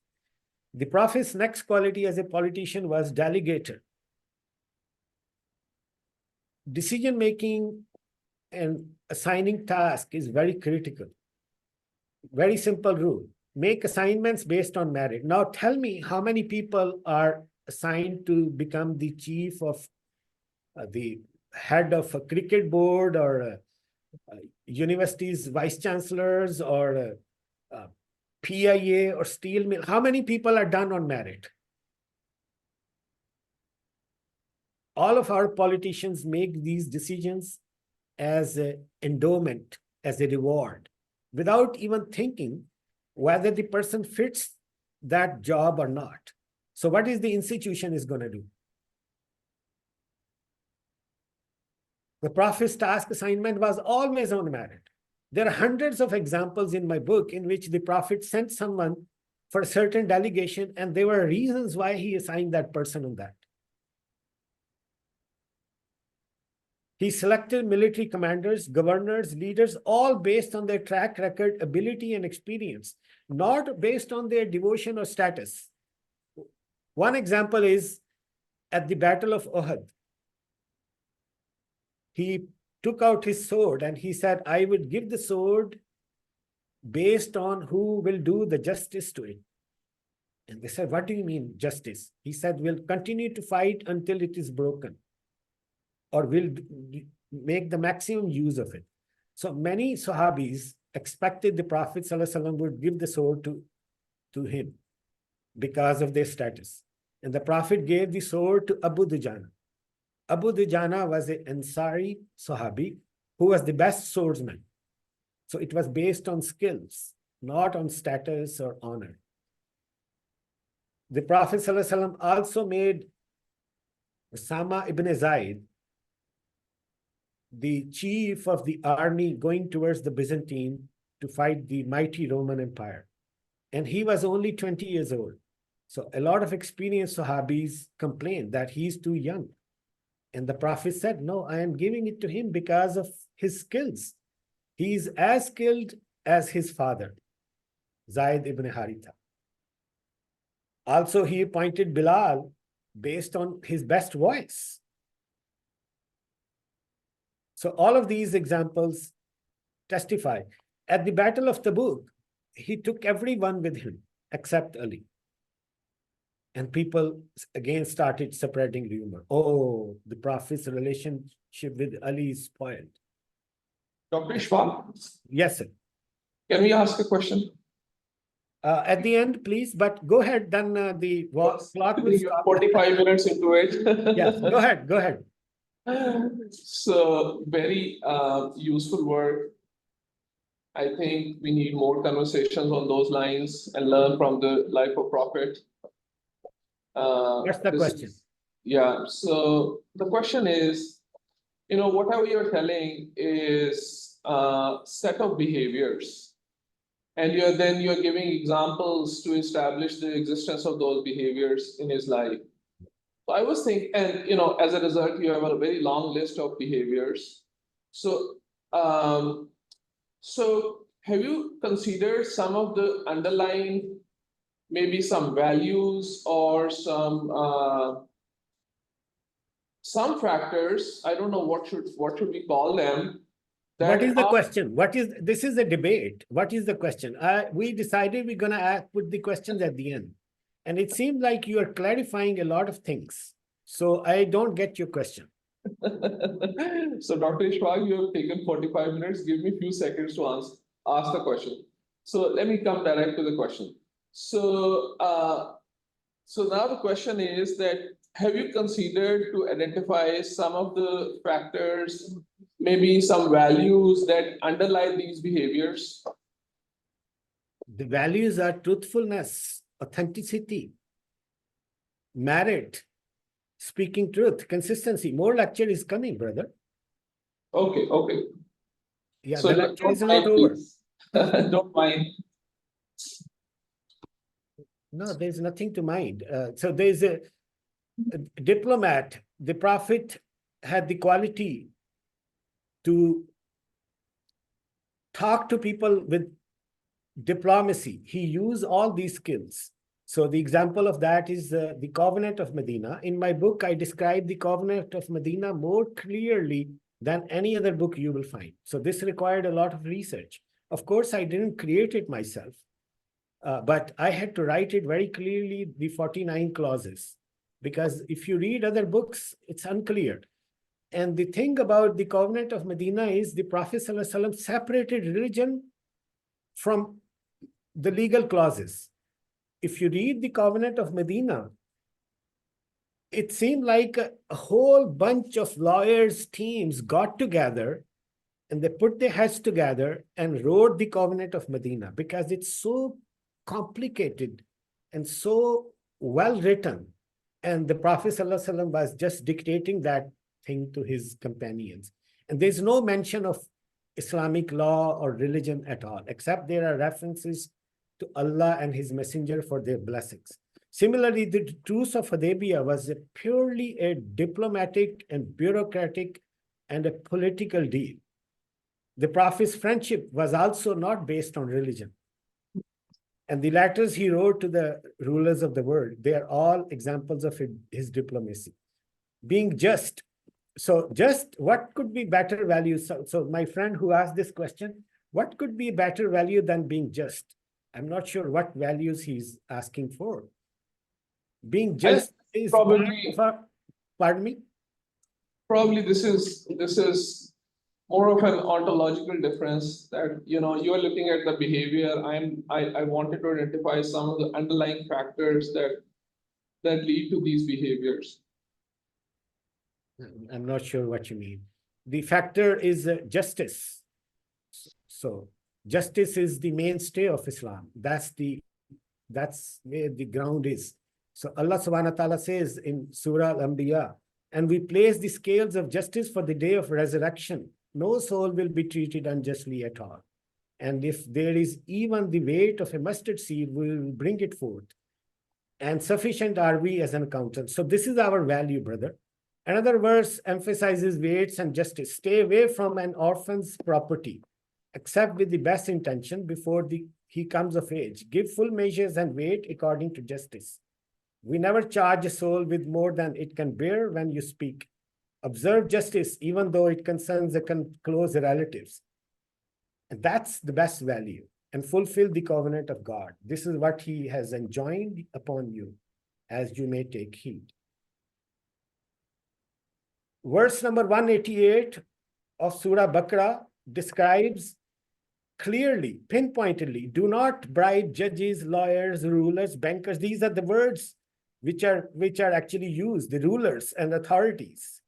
A: The Prophet's next quality as a politician was delegator. Decision-making and assigning task is very critical. Very simple rule. Make assignments based on merit. Now tell me how many people are assigned to become the chief of the head of a cricket board or university's vice chancellors or PIA or steel mill. How many people are done on merit? All of our politicians make these decisions as an endowment, as a reward, without even thinking whether the person fits that job or not. So what is the institution is going to do? The Prophet's task assignment was always on merit. There are hundreds of examples in my book in which the Prophet sent someone for a certain delegation, and there were reasons why he assigned that person on that. He selected military commanders, governors, leaders, all based on their track record, ability, and experience, not based on their devotion or status. One example is at the Battle of Uhud. He took out his sword and he said, I would give the sword based on who will do the justice to it. And they said, what do you mean justice? He said, we'll continue to fight until it is broken, or will make the maximum use of it. So many Sahabis expected the Prophet ﷺ would give the sword to him because of their status. And the Prophet gave the sword to Abu Dujana. Abu Dujana was an Ansari Sahabi who was the best swordsman. So it was based on skills, not on status or honor. The Prophet ﷺ also made Usama ibn Zaid the chief of the army going towards the Byzantine to fight the mighty Roman Empire. And he was only 20 years old. So a lot of experienced Sahabis complained that he's too young. And the Prophet said, no, I am giving it to him because of his skills. He is as skilled as his father, Zaid ibn Haritha. Also, he appointed Bilal based on his best voice. So all of these examples testify. At the Battle of Tabuk, he took everyone with him except Ali. And people again started spreading rumor. Oh, the Prophet's relationship with Ali is spoiled.
F: Dr. Ishfaq,
A: Yes, sir.
F: can we ask a question?
A: At the end, please, but go ahead, then the clock will
F: You're
A: stop.
F: 45 minutes into it.
A: Yes, go ahead, go ahead.
F: So very useful work. I think we need more conversations on those lines and learn from the life of Prophet.
A: What's the question?
F: Yeah, so the question is, whatever you're telling is a set of behaviors. And you're giving examples to establish the existence of those behaviors in his life. So I was thinking, and as a result, you have a very long list of behaviors. So, so have you considered some of the underlying, maybe some values or some factors? I don't know what should we call them.
A: What is the question? This is a debate. What is the question? We decided we're going to put the questions at the end. And it seemed like you are clarifying a lot of things. So I don't get your question.
F: So Dr. Ishfaq, you have taken 45 minutes. Give me a few seconds to ask the question. So let me come direct to the question. So, so now the question is that, have you considered to identify some of the factors, maybe some values that underlie these behaviors?
A: The values are truthfulness, authenticity, merit, speaking truth, consistency. More lecture is coming, brother.
F: Okay.
A: Yeah,
F: So
A: the lecture is not over.
F: Don't mind.
A: No, there's nothing to mind. So there's a diplomat. The Prophet had the quality to talk to people with diplomacy. He used all these skills. So the example of that is the Covenant of Medina. In my book, I describe the Covenant of Medina more clearly than any other book you will find. So this required a lot of research. Of course, I didn't create it myself, but I had to write it very clearly, the 49 clauses, because if you read other books, it's unclear. And the thing about the Covenant of Medina is the Prophet ﷺ separated religion from the legal clauses. If you read the Covenant of Medina, it seemed like a whole bunch of lawyers' teams got together and they put their heads together and wrote the Covenant of Medina because it's so complicated and so well written. And the Prophet ﷺ was just dictating that thing to his companions. And there's no mention of Islamic law or religion at all, except there are references to Allah and his messenger for their blessings. Similarly, the Truce of Hudaybiyah was purely a diplomatic and bureaucratic and a political deal. The Prophet's friendship was also not based on religion. And the letters he wrote to the rulers of the world, they are all examples of his diplomacy. Being just. So just what could be better value? So my friend who asked this question, what could be better value than being just? I'm not sure what values he's asking for. Being just is
F: probably-
A: pardon me?
F: Probably this is more of an ontological difference that, you know, you're looking at the behavior. I wanted to identify some of the underlying factors that lead to these behaviors.
A: I'm not sure what you mean. The factor is justice. So justice is the mainstay of Islam. That's where the ground is. So Allah subhanahu wa ta'ala says in Surah Al-Anbiya, and we place the scales of justice for the day of resurrection. No soul will be treated unjustly at all. And if there is even the weight of a mustard seed, we will bring it forth. And sufficient are we as an accountant. So this is our value, brother. Another verse emphasizes weights and justice. Stay away from an orphan's property, except with the best intention before he comes of age. Give full measures and weight according to justice. We never charge a soul with more than it can bear when you speak. Observe justice, even though it concerns the close relatives. And that's the best value. And fulfill the covenant of God. This is what he has enjoined upon you, as you may take heed. Verse number 188 of Surah Baqarah describes clearly, pinpointedly, do not bribe judges, lawyers, rulers, bankers. These are the words which are actually used, the rulers and authorities.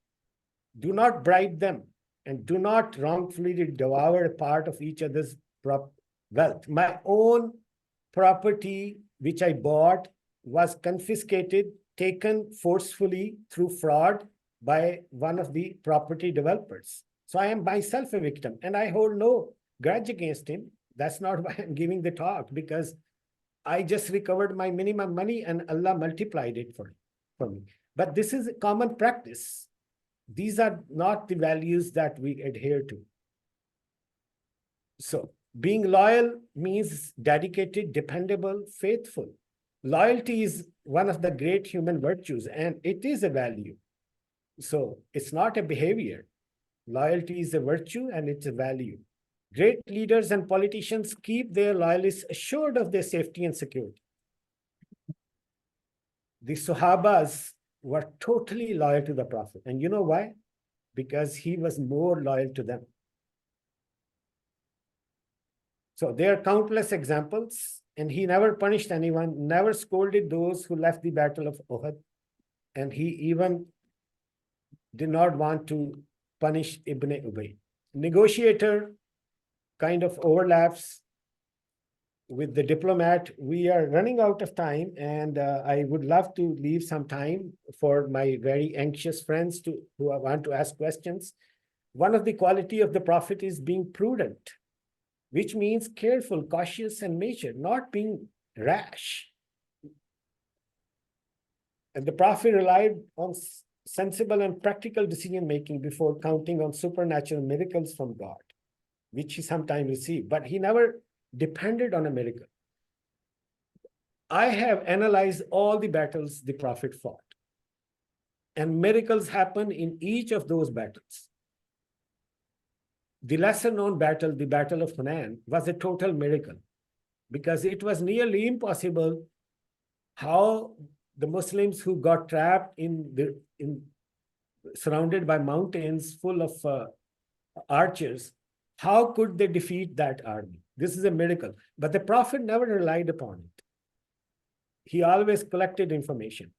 A: Do not bribe them and do not wrongfully devour a part of each other's wealth. My own property, which I bought, was confiscated, taken forcefully through fraud by one of the property developers. So I am myself a victim and I hold no grudge against him. That's not why I'm giving the talk, because I just recovered my minimum money and Allah multiplied it for me. But this is a common practice. These are not the values that we adhere to. So being loyal means dedicated, dependable, faithful. Loyalty is one of the great human virtues and it is a value. So it's not a behavior. Loyalty is a virtue and it's a value. Great leaders and politicians keep their loyalists assured of their safety and security. The Sahabas were totally loyal to the Prophet. And you know why? Because he was more loyal to them. So there are countless examples, and he never punished anyone, never scolded those who left the Battle of Uhud. And he even did not want to punish Ibn Ubay. Negotiator kind of overlaps with the diplomat. We are running out of time, and I would love to leave some time for my very anxious friends who want to ask questions. One of the quality of the Prophet is being prudent, which means careful, cautious, and measured, not being rash. And the Prophet relied on sensible and practical decision-making before counting on supernatural miracles from God, which he sometimes received, but he never depended on a miracle. I have analyzed all the battles the Prophet fought, and miracles happen in each of those battles. the lesser known battle, the Battle of Hunain, was a total miracle because it was nearly impossible how the Muslims who got trapped surrounded by mountains full of archers, how could they defeat that army? This is a miracle. But the Prophet never relied upon it. He always collected information.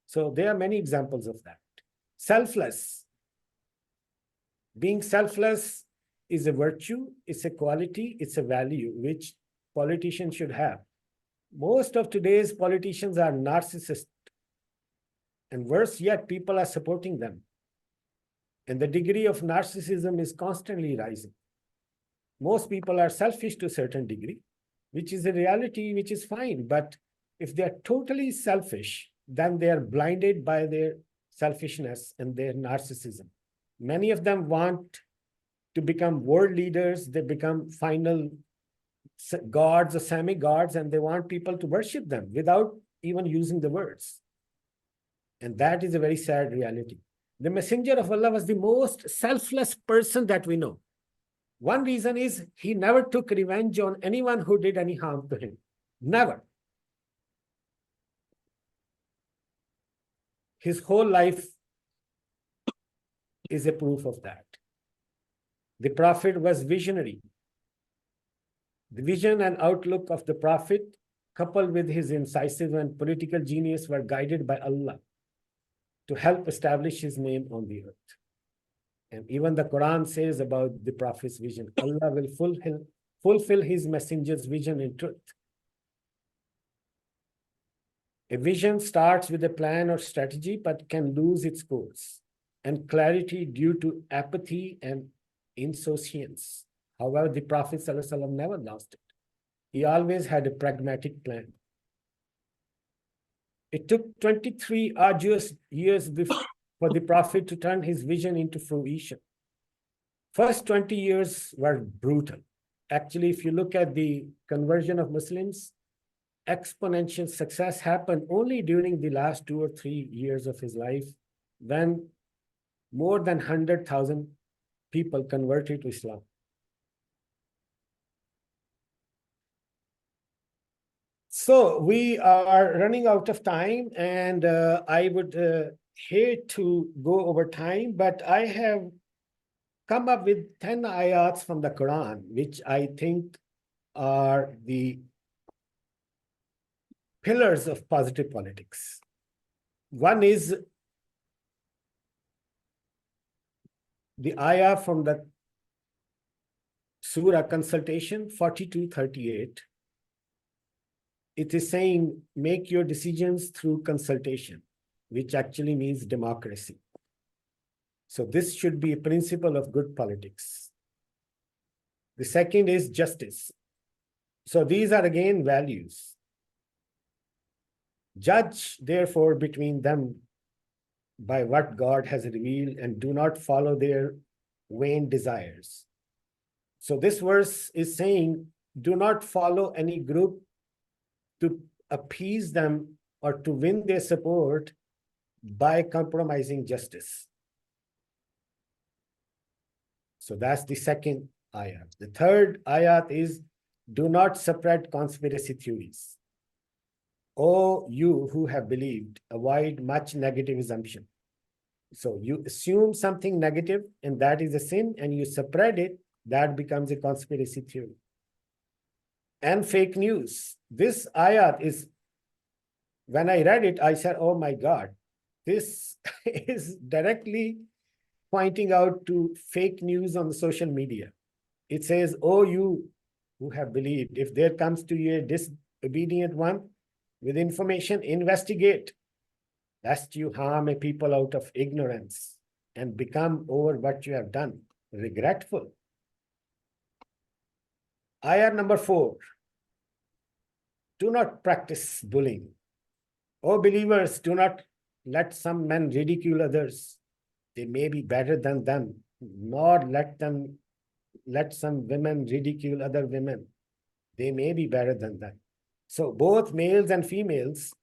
A: So there are many examples of that. Selfless. Being selfless is a virtue, it's a quality, it's a value which politicians should have. Most of today's politicians are narcissists. And worse yet, people are supporting them. And the degree of narcissism is constantly rising. Most people are selfish to a certain degree, which is a reality which is fine. But if they are totally selfish, then they are blinded by their selfishness and their narcissism. Many of them want to become world leaders. They become final gods or semi-gods, and they want people to worship them without even using the words. And that is a very sad reality. The Messenger of Allah was the most selfless person that we know. One reason is he never took revenge on anyone who did any harm to him. Never. His whole life is a proof of that. The Prophet was visionary. The vision and outlook of the Prophet, coupled with his incisive and political genius, were guided by Allah to help establish his name on the earth. And even the Quran says about the Prophet's vision, Allah will fulfill his messenger's vision in truth. A vision starts with a plan or strategy, but can lose its course and clarity due to apathy and insouciance. However, the Prophet ﷺ never lost it. He always had a pragmatic plan. It took 23 arduous years for the Prophet to turn his vision into fruition. First 20 years were brutal. Actually, if you look at the conversion of Muslims, exponential success happened only during the last 2 or 3 years of his life, when more than 100,000 people converted to Islam. So we are running out of time, and I would hate to go over time, but I have come up with 10 ayats from the Quran, which I think are the pillars of positive politics. One is the ayah from the Surah Consultation 42:38. It is saying, make your decisions through consultation, which actually means democracy. So this should be a principle of good politics. The second is justice. So these are again values. Judge, therefore, between them by what God has revealed, and do not follow their vain desires. So this verse is saying, do not follow any group to appease them or to win their support by compromising justice. So that's the second ayat. The third ayat is, do not spread conspiracy theories. O you who have believed, avoid much negative assumption. So you assume something negative, and that is a sin, and you spread it, that becomes a conspiracy theory. And fake news. This ayat is, when I read it, I said, oh my God, this is directly pointing out to fake news on the social media. It says, oh, you who have believed, if there comes to you a disobedient one with information, investigate, lest you harm a people out of ignorance and become over what you have done regretful. Ayah number 4. Do not practice bullying. O believers, do not let some men ridicule others. They may be better than them, nor let some women ridicule other women. They may be better than them. So both males and females,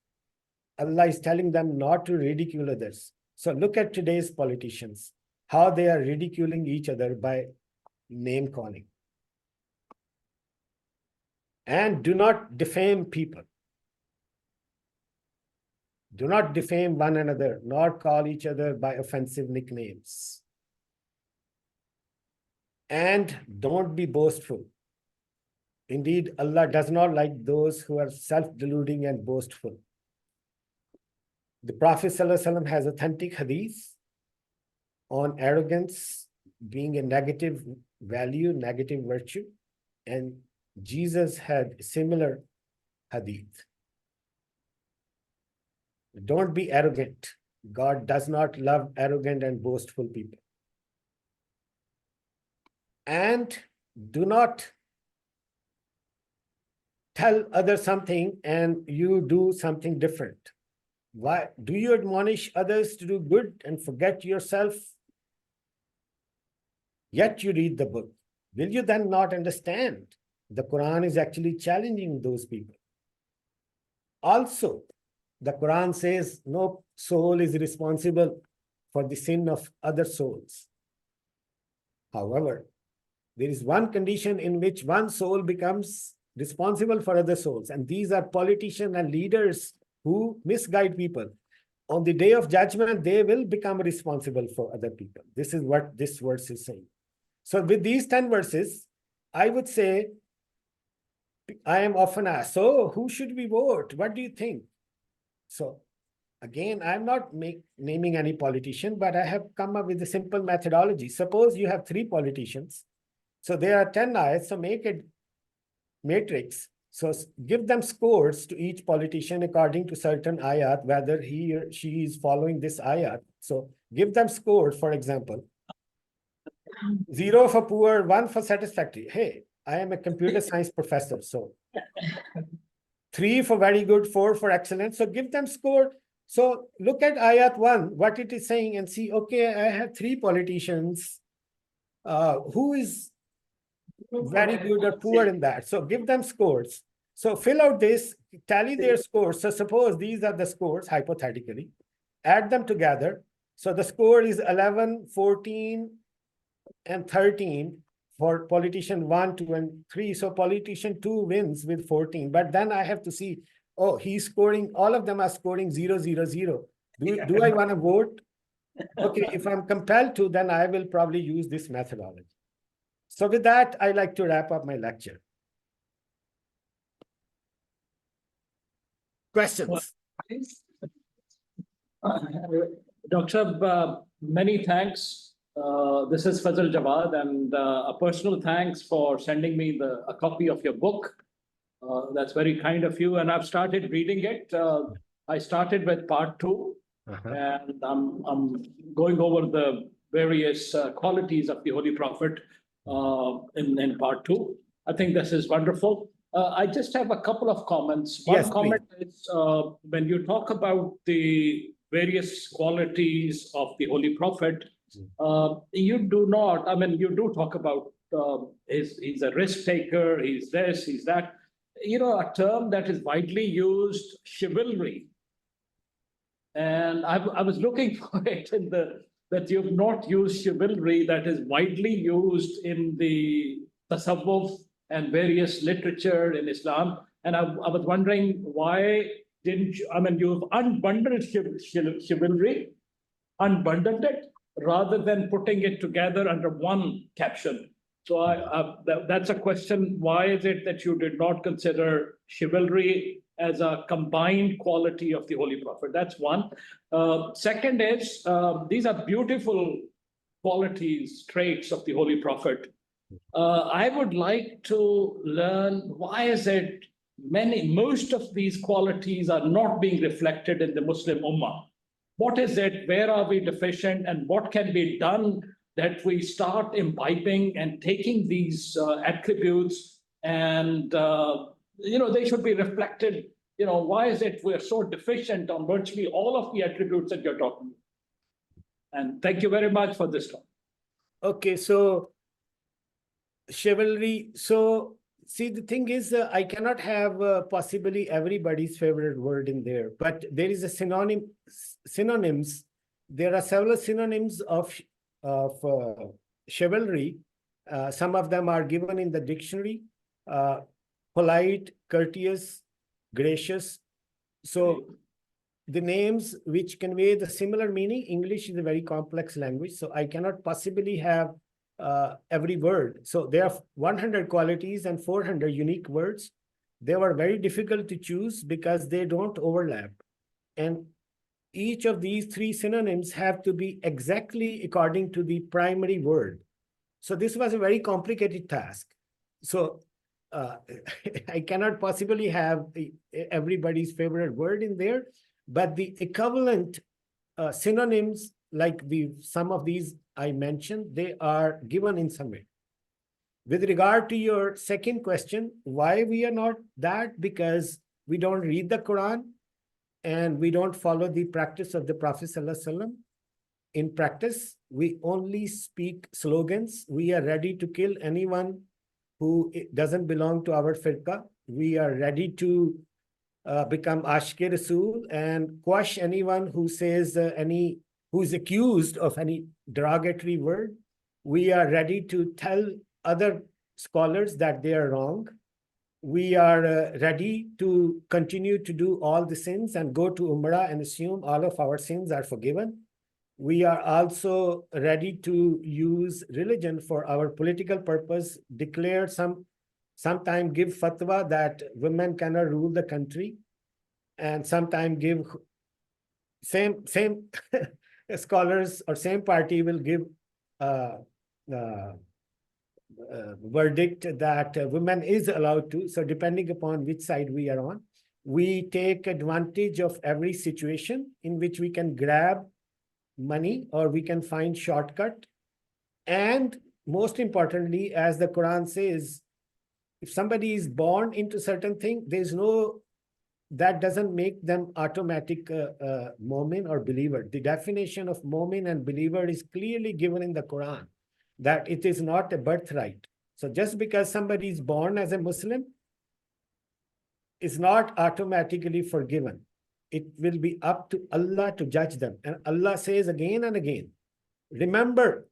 A: Allah is telling them not to ridicule others. So look at today's politicians, how they are ridiculing each other by name calling. And do not defame people. Do not defame one another, nor call each other by offensive nicknames. And don't be boastful. Indeed, Allah does not like those who are self-deluding and boastful. The Prophet ﷺ has authentic hadith on arrogance being a negative value, negative virtue, and Jesus had similar hadith. Don't be arrogant. God does not love arrogant and boastful people. And do not tell others something and you do something different. Why do you admonish others to do good and forget yourself? Yet you read the book. Will you then not understand? The Quran is actually challenging those people. Also, the Quran says no soul is responsible for the sin of other souls. However, there is one condition in which one soul becomes responsible for other souls, and these are politicians and leaders who misguide people. On the day of judgment, they will become responsible for other people. This is what this verse is saying. So with these 10 verses, I would say, I am often asked, so who should we vote? What do you think? So again, I'm not naming any politician, but I have come up with a simple methodology. Suppose you have 3 politicians. So there are 10 ayats, so make a matrix. So give them scores to each politician according to certain ayat, whether he or she is following this ayat. So give them scores, for example, 0 for poor, 1 for satisfactory. Hey, I am a computer science professor, so 3 for very good, 4 for excellent. So give them score. So look at ayat 1, what it is saying, and see, okay, I have 3 politicians. Who is very good or poor in that? So give them scores. So fill out this, tally their scores. So suppose these are the scores, hypothetically. Add them together. So the score is 11, 14, and 13 for politician 1, 2, and 3. So politician 2 wins with 14. But then I have to see, oh, he's scoring, all of them are scoring 0, 0, 0. Do I want to vote? Okay, if I'm compelled to, then I will probably use this methodology. So with that, I like to wrap up my lecture. Questions?
G: Dr. Many thanks. This is Fazal Jawad, and a personal thanks for sending me a copy of your book. That's very kind of you, and I've started reading it. I started with part 2, and I'm going over the various qualities of the Holy Prophet in part 2. I think this is wonderful. I just have a couple of comments. One
A: Yes,
G: comment is when you talk about the various qualities of the Holy Prophet, you do not, I mean, you do talk about he's a risk taker, he's this, he's that. You know, a term that is widely used, chivalry. And I was looking for it in that you've not used chivalry that is widely used in the tasawwuf and various literature in Islam. And I was wondering, why didn't you, I mean, you've unbundled chivalry, unbundled it, rather than putting it together under one caption. So that's a question. Why is it that you did not consider chivalry as a combined quality of the Holy Prophet? That's one. Second is, these are beautiful qualities, traits of the Holy Prophet. I would like to learn, why is it most of these qualities are not being reflected in the Muslim Ummah? What is it? Where are we deficient? And what can be done that we start imbibing and taking these attributes and, they should be reflected. Why is it we're so deficient on virtually all of the attributes that you're talking about? And thank you very much for this talk.
A: Okay, so chivalry. So see, the thing is, I cannot have possibly everybody's favorite word in there, but there is a synonyms. There are several synonyms of chivalry Some of them are given in the dictionary. Polite, courteous, gracious. So the names which convey the similar meaning, English is a very complex language, so I cannot possibly have every word. So there are 100 qualities and 400 unique words. They were very difficult to choose because they don't overlap. And each of these three synonyms have to be exactly according to the primary word. So this was a very complicated task. So I cannot possibly have everybody's favorite word in there, but the equivalent synonyms, like some of these I mentioned, they are given in some way. With regard to your second question, why we are not that? Because we don't read the Quran and we don't follow the practice of the Prophet ﷺ. In practice, we only speak slogans. We are ready to kill anyone who doesn't belong to our firqa. We are ready to become Ashke Rasul and quash anyone who says who's accused of any derogatory word. We are ready to tell other scholars that they are wrong. We are ready to continue to do all the sins and go to Umrah and assume all of our sins are forgiven. We are also ready to use religion for our political purpose, declare sometime give fatwa that women cannot rule the country, and sometime give same scholars or same party will give verdict that women is allowed to. So depending upon which side we are on, we take advantage of every situation in which we can grab money or we can find shortcut. And most importantly, as the Quran says, if somebody is born into certain thing, that doesn't make them automatic mu'min or believer. The definition of mu'min and believer is clearly given in the Quran, that it is not a birthright. So just because somebody is born as a Muslim is not automatically forgiven. It will be up to Allah to judge them. And Allah says again and again, remember,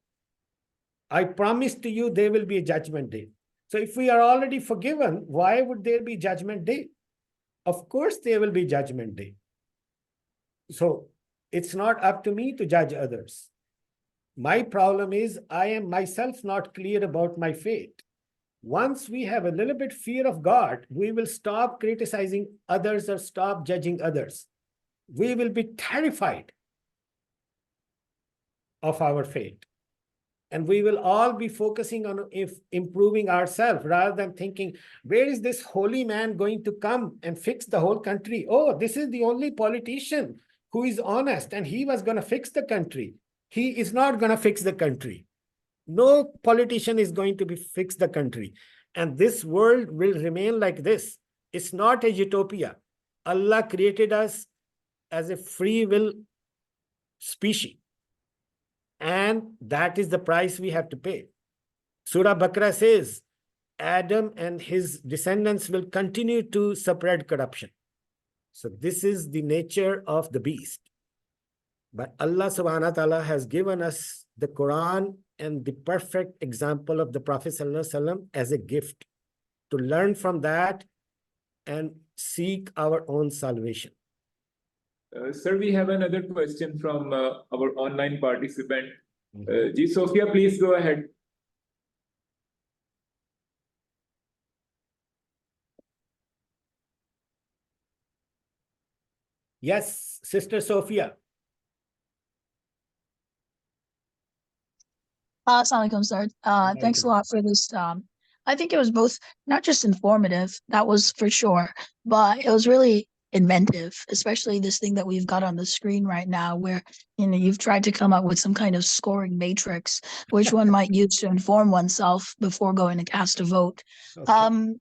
A: I promise to you there will be a judgment day. So if we are already forgiven, why would there be judgment day? Of course there will be judgment day. So it's not up to me to judge others. My problem is I am myself not clear about my fate. Once we have a little bit fear of God, we will stop criticizing others or stop judging others. We will be terrified of our fate. And we will all be focusing on improving ourselves rather than thinking, where is this holy man going to come and fix the whole country? Oh, this is the only politician who is honest and he was going to fix the country. He is not going to fix the country. No politician is going to fix the country. And this world will remain like this. It's not a utopia. Allah created us as a free will species. And that is the price we have to pay. Surah Baqarah says, Adam and his descendants will continue to spread corruption. So this is the nature of the beast. But Allah subhanahu wa ta'ala has given us the Quran and the perfect example of the Prophet sallallahu alaihi wasallam as a gift to learn from that and seek our own salvation.
D: Sir, we have another question from our online participant. Ji Sophia, please go ahead.
A: Yes, Sister Sophia.
H: Assalamu alaikum, sir. Thanks a lot for this. I think it was both not just informative, that was for sure, but it was really inventive, especially this thing that we've got on the screen right now, where you've tried to come up with some kind of scoring matrix, which one might use to inform oneself before going to cast a vote. Okay.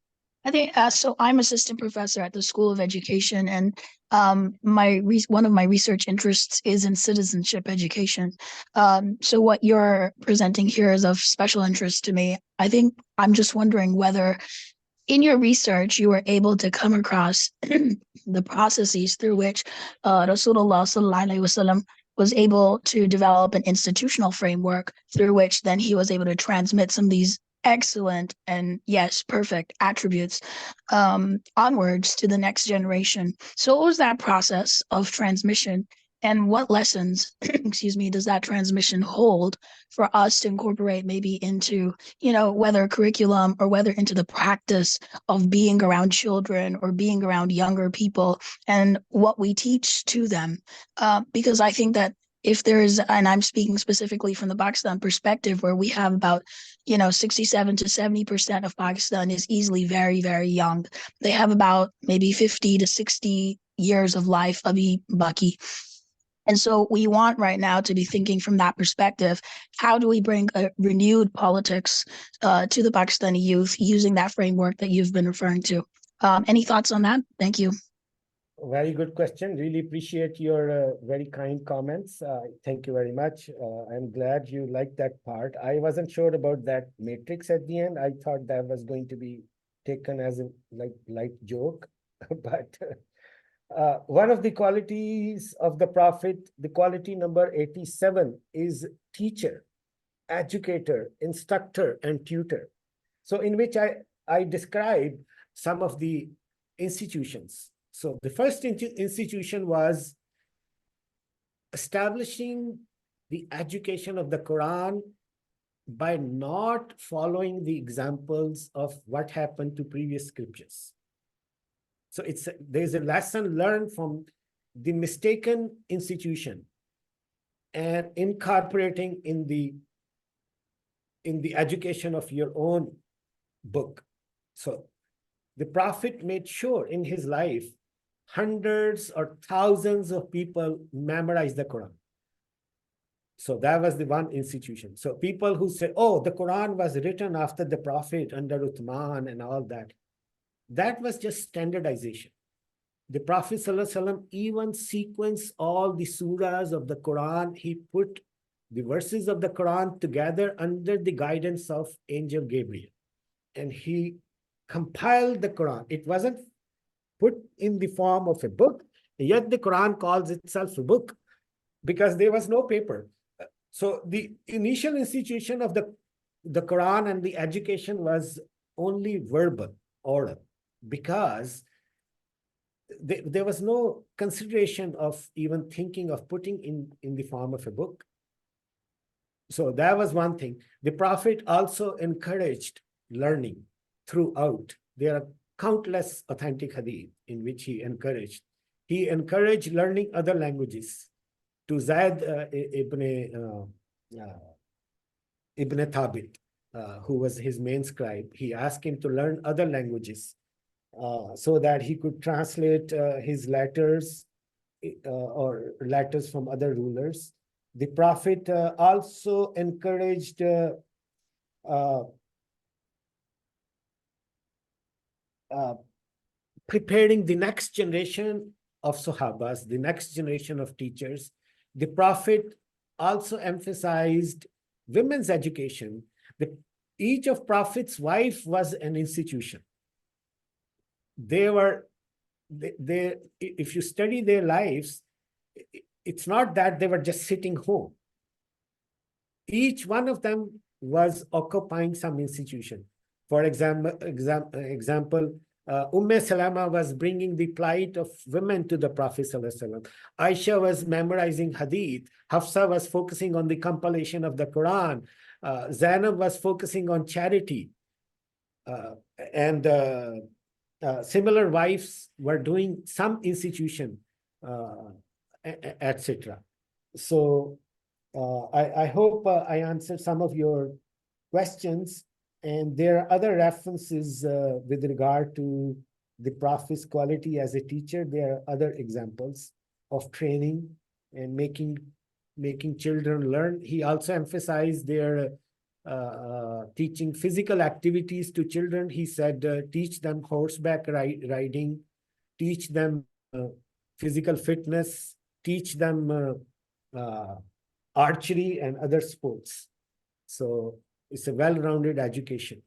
H: I think so. I'm assistant professor at the School of Education, and one of my research interests is in citizenship education. So what you're presenting here is of special interest to me. I think I'm just wondering whether in your research you were able to come across the processes through which Rasulullah sallallahu alaihi wasallam was able to develop an institutional framework through which then he was able to transmit some of these excellent and yes, perfect attributes onwards to the next generation. So what was that process of transmission, and what lessons, excuse me, does that transmission hold for us to incorporate maybe into, whether curriculum or whether into the practice of being around children or being around younger people and what we teach to them? Because I think that if there's, and I'm speaking specifically from the Pakistan perspective, where we have about 67 to 70% of Pakistan is easily very, very young. They have about maybe 50 to 60 years of life, abhi baki. And so we want right now to be thinking from that perspective, how do we bring a renewed politics to the Pakistani youth using that framework that you've been referring to? Any thoughts on that? Thank you.
A: Very good question. Really appreciate your very kind comments. Thank you very much. I'm glad you liked that part. I wasn't sure about that matrix at the end. I thought that was going to be taken as a light joke, but one of the qualities of the Prophet, the quality number 87, is teacher, educator, instructor, and tutor. So in which I describe some of the institutions. So the first institution was establishing the education of the Quran by not following the examples of what happened to previous scriptures. So there's a lesson learned from the mistaken institution and incorporating in the education of your own book. So the Prophet made sure in his life hundreds or thousands of people memorize the Quran. So that was the one institution. So people who say, oh, the Quran was written after the Prophet under Uthman and all that, that was just standardization. The Prophet ﷺ even sequenced all the surahs of the Quran. He put the verses of the Quran together under the guidance of Angel Gabriel. And he compiled the Quran. It wasn't put in the form of a book, yet the Quran calls itself a book because there was no paper. So the initial institution of the Quran and the education was only verbal, oral, because there was no consideration of even thinking of putting in the form of a book. So that was one thing. The Prophet also encouraged learning throughout. There are countless authentic hadith in which he encouraged. He encouraged learning other languages. To Zayd ibn Thabit, who was his main scribe, he asked him to learn other languages so that he could translate his letters or letters from other rulers. The Prophet also encouraged preparing the next generation of Sahabas, the next generation of teachers. The Prophet also emphasized women's education. Each of Prophet's wife was an institution. If you study their lives, it's not that they were just sitting home. Each one of them was occupying some institution. For example, Salama was bringing the plight of women to the Prophet ﷺ. Aisha was memorizing hadith. Hafsa was focusing on the compilation of the Quran. Zainab was focusing on charity. Similar wives were doing some institution, etc. So I hope I answered some of your questions. And there are other references with regard to the Prophet's quality as a teacher. There are other examples of training and making children learn. He also emphasized their teaching physical activities to children. He said, teach them horseback riding, teach them physical fitness, teach them archery and other sports. So it's a well-rounded education.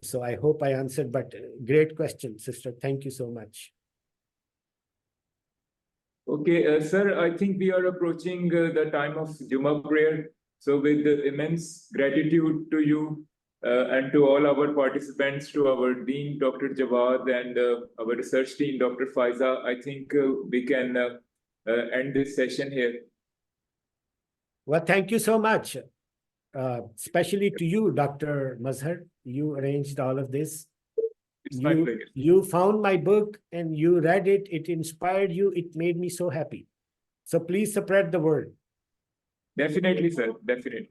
A: So I hope I answered, but great question, sister. Thank you so much.
D: Okay, sir, I think we are approaching the time of Juma prayer. So with immense gratitude to you and to all our participants, to our Dean, Dr. Jawad, and our research team, Dr. Faiza, I think we can end this session here.
A: Well, thank you so much, especially to you, Dr. Mazhar. You arranged all of this.
D: It's my pleasure.
A: You found my book and you read it. It inspired you. It made me so happy. So please spread the word.
D: Definitely, sir. Definitely.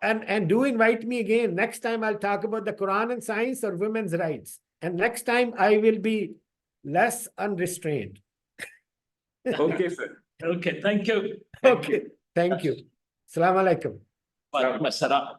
A: And do invite me again. Next time I'll talk about the Quran and science or women's rights. And next time I will be less unrestrained.
D: Okay, sir.
G: Okay, thank you.
A: Okay. Thank you. Assalamu alaikum.
G: Wa alaikum assalam.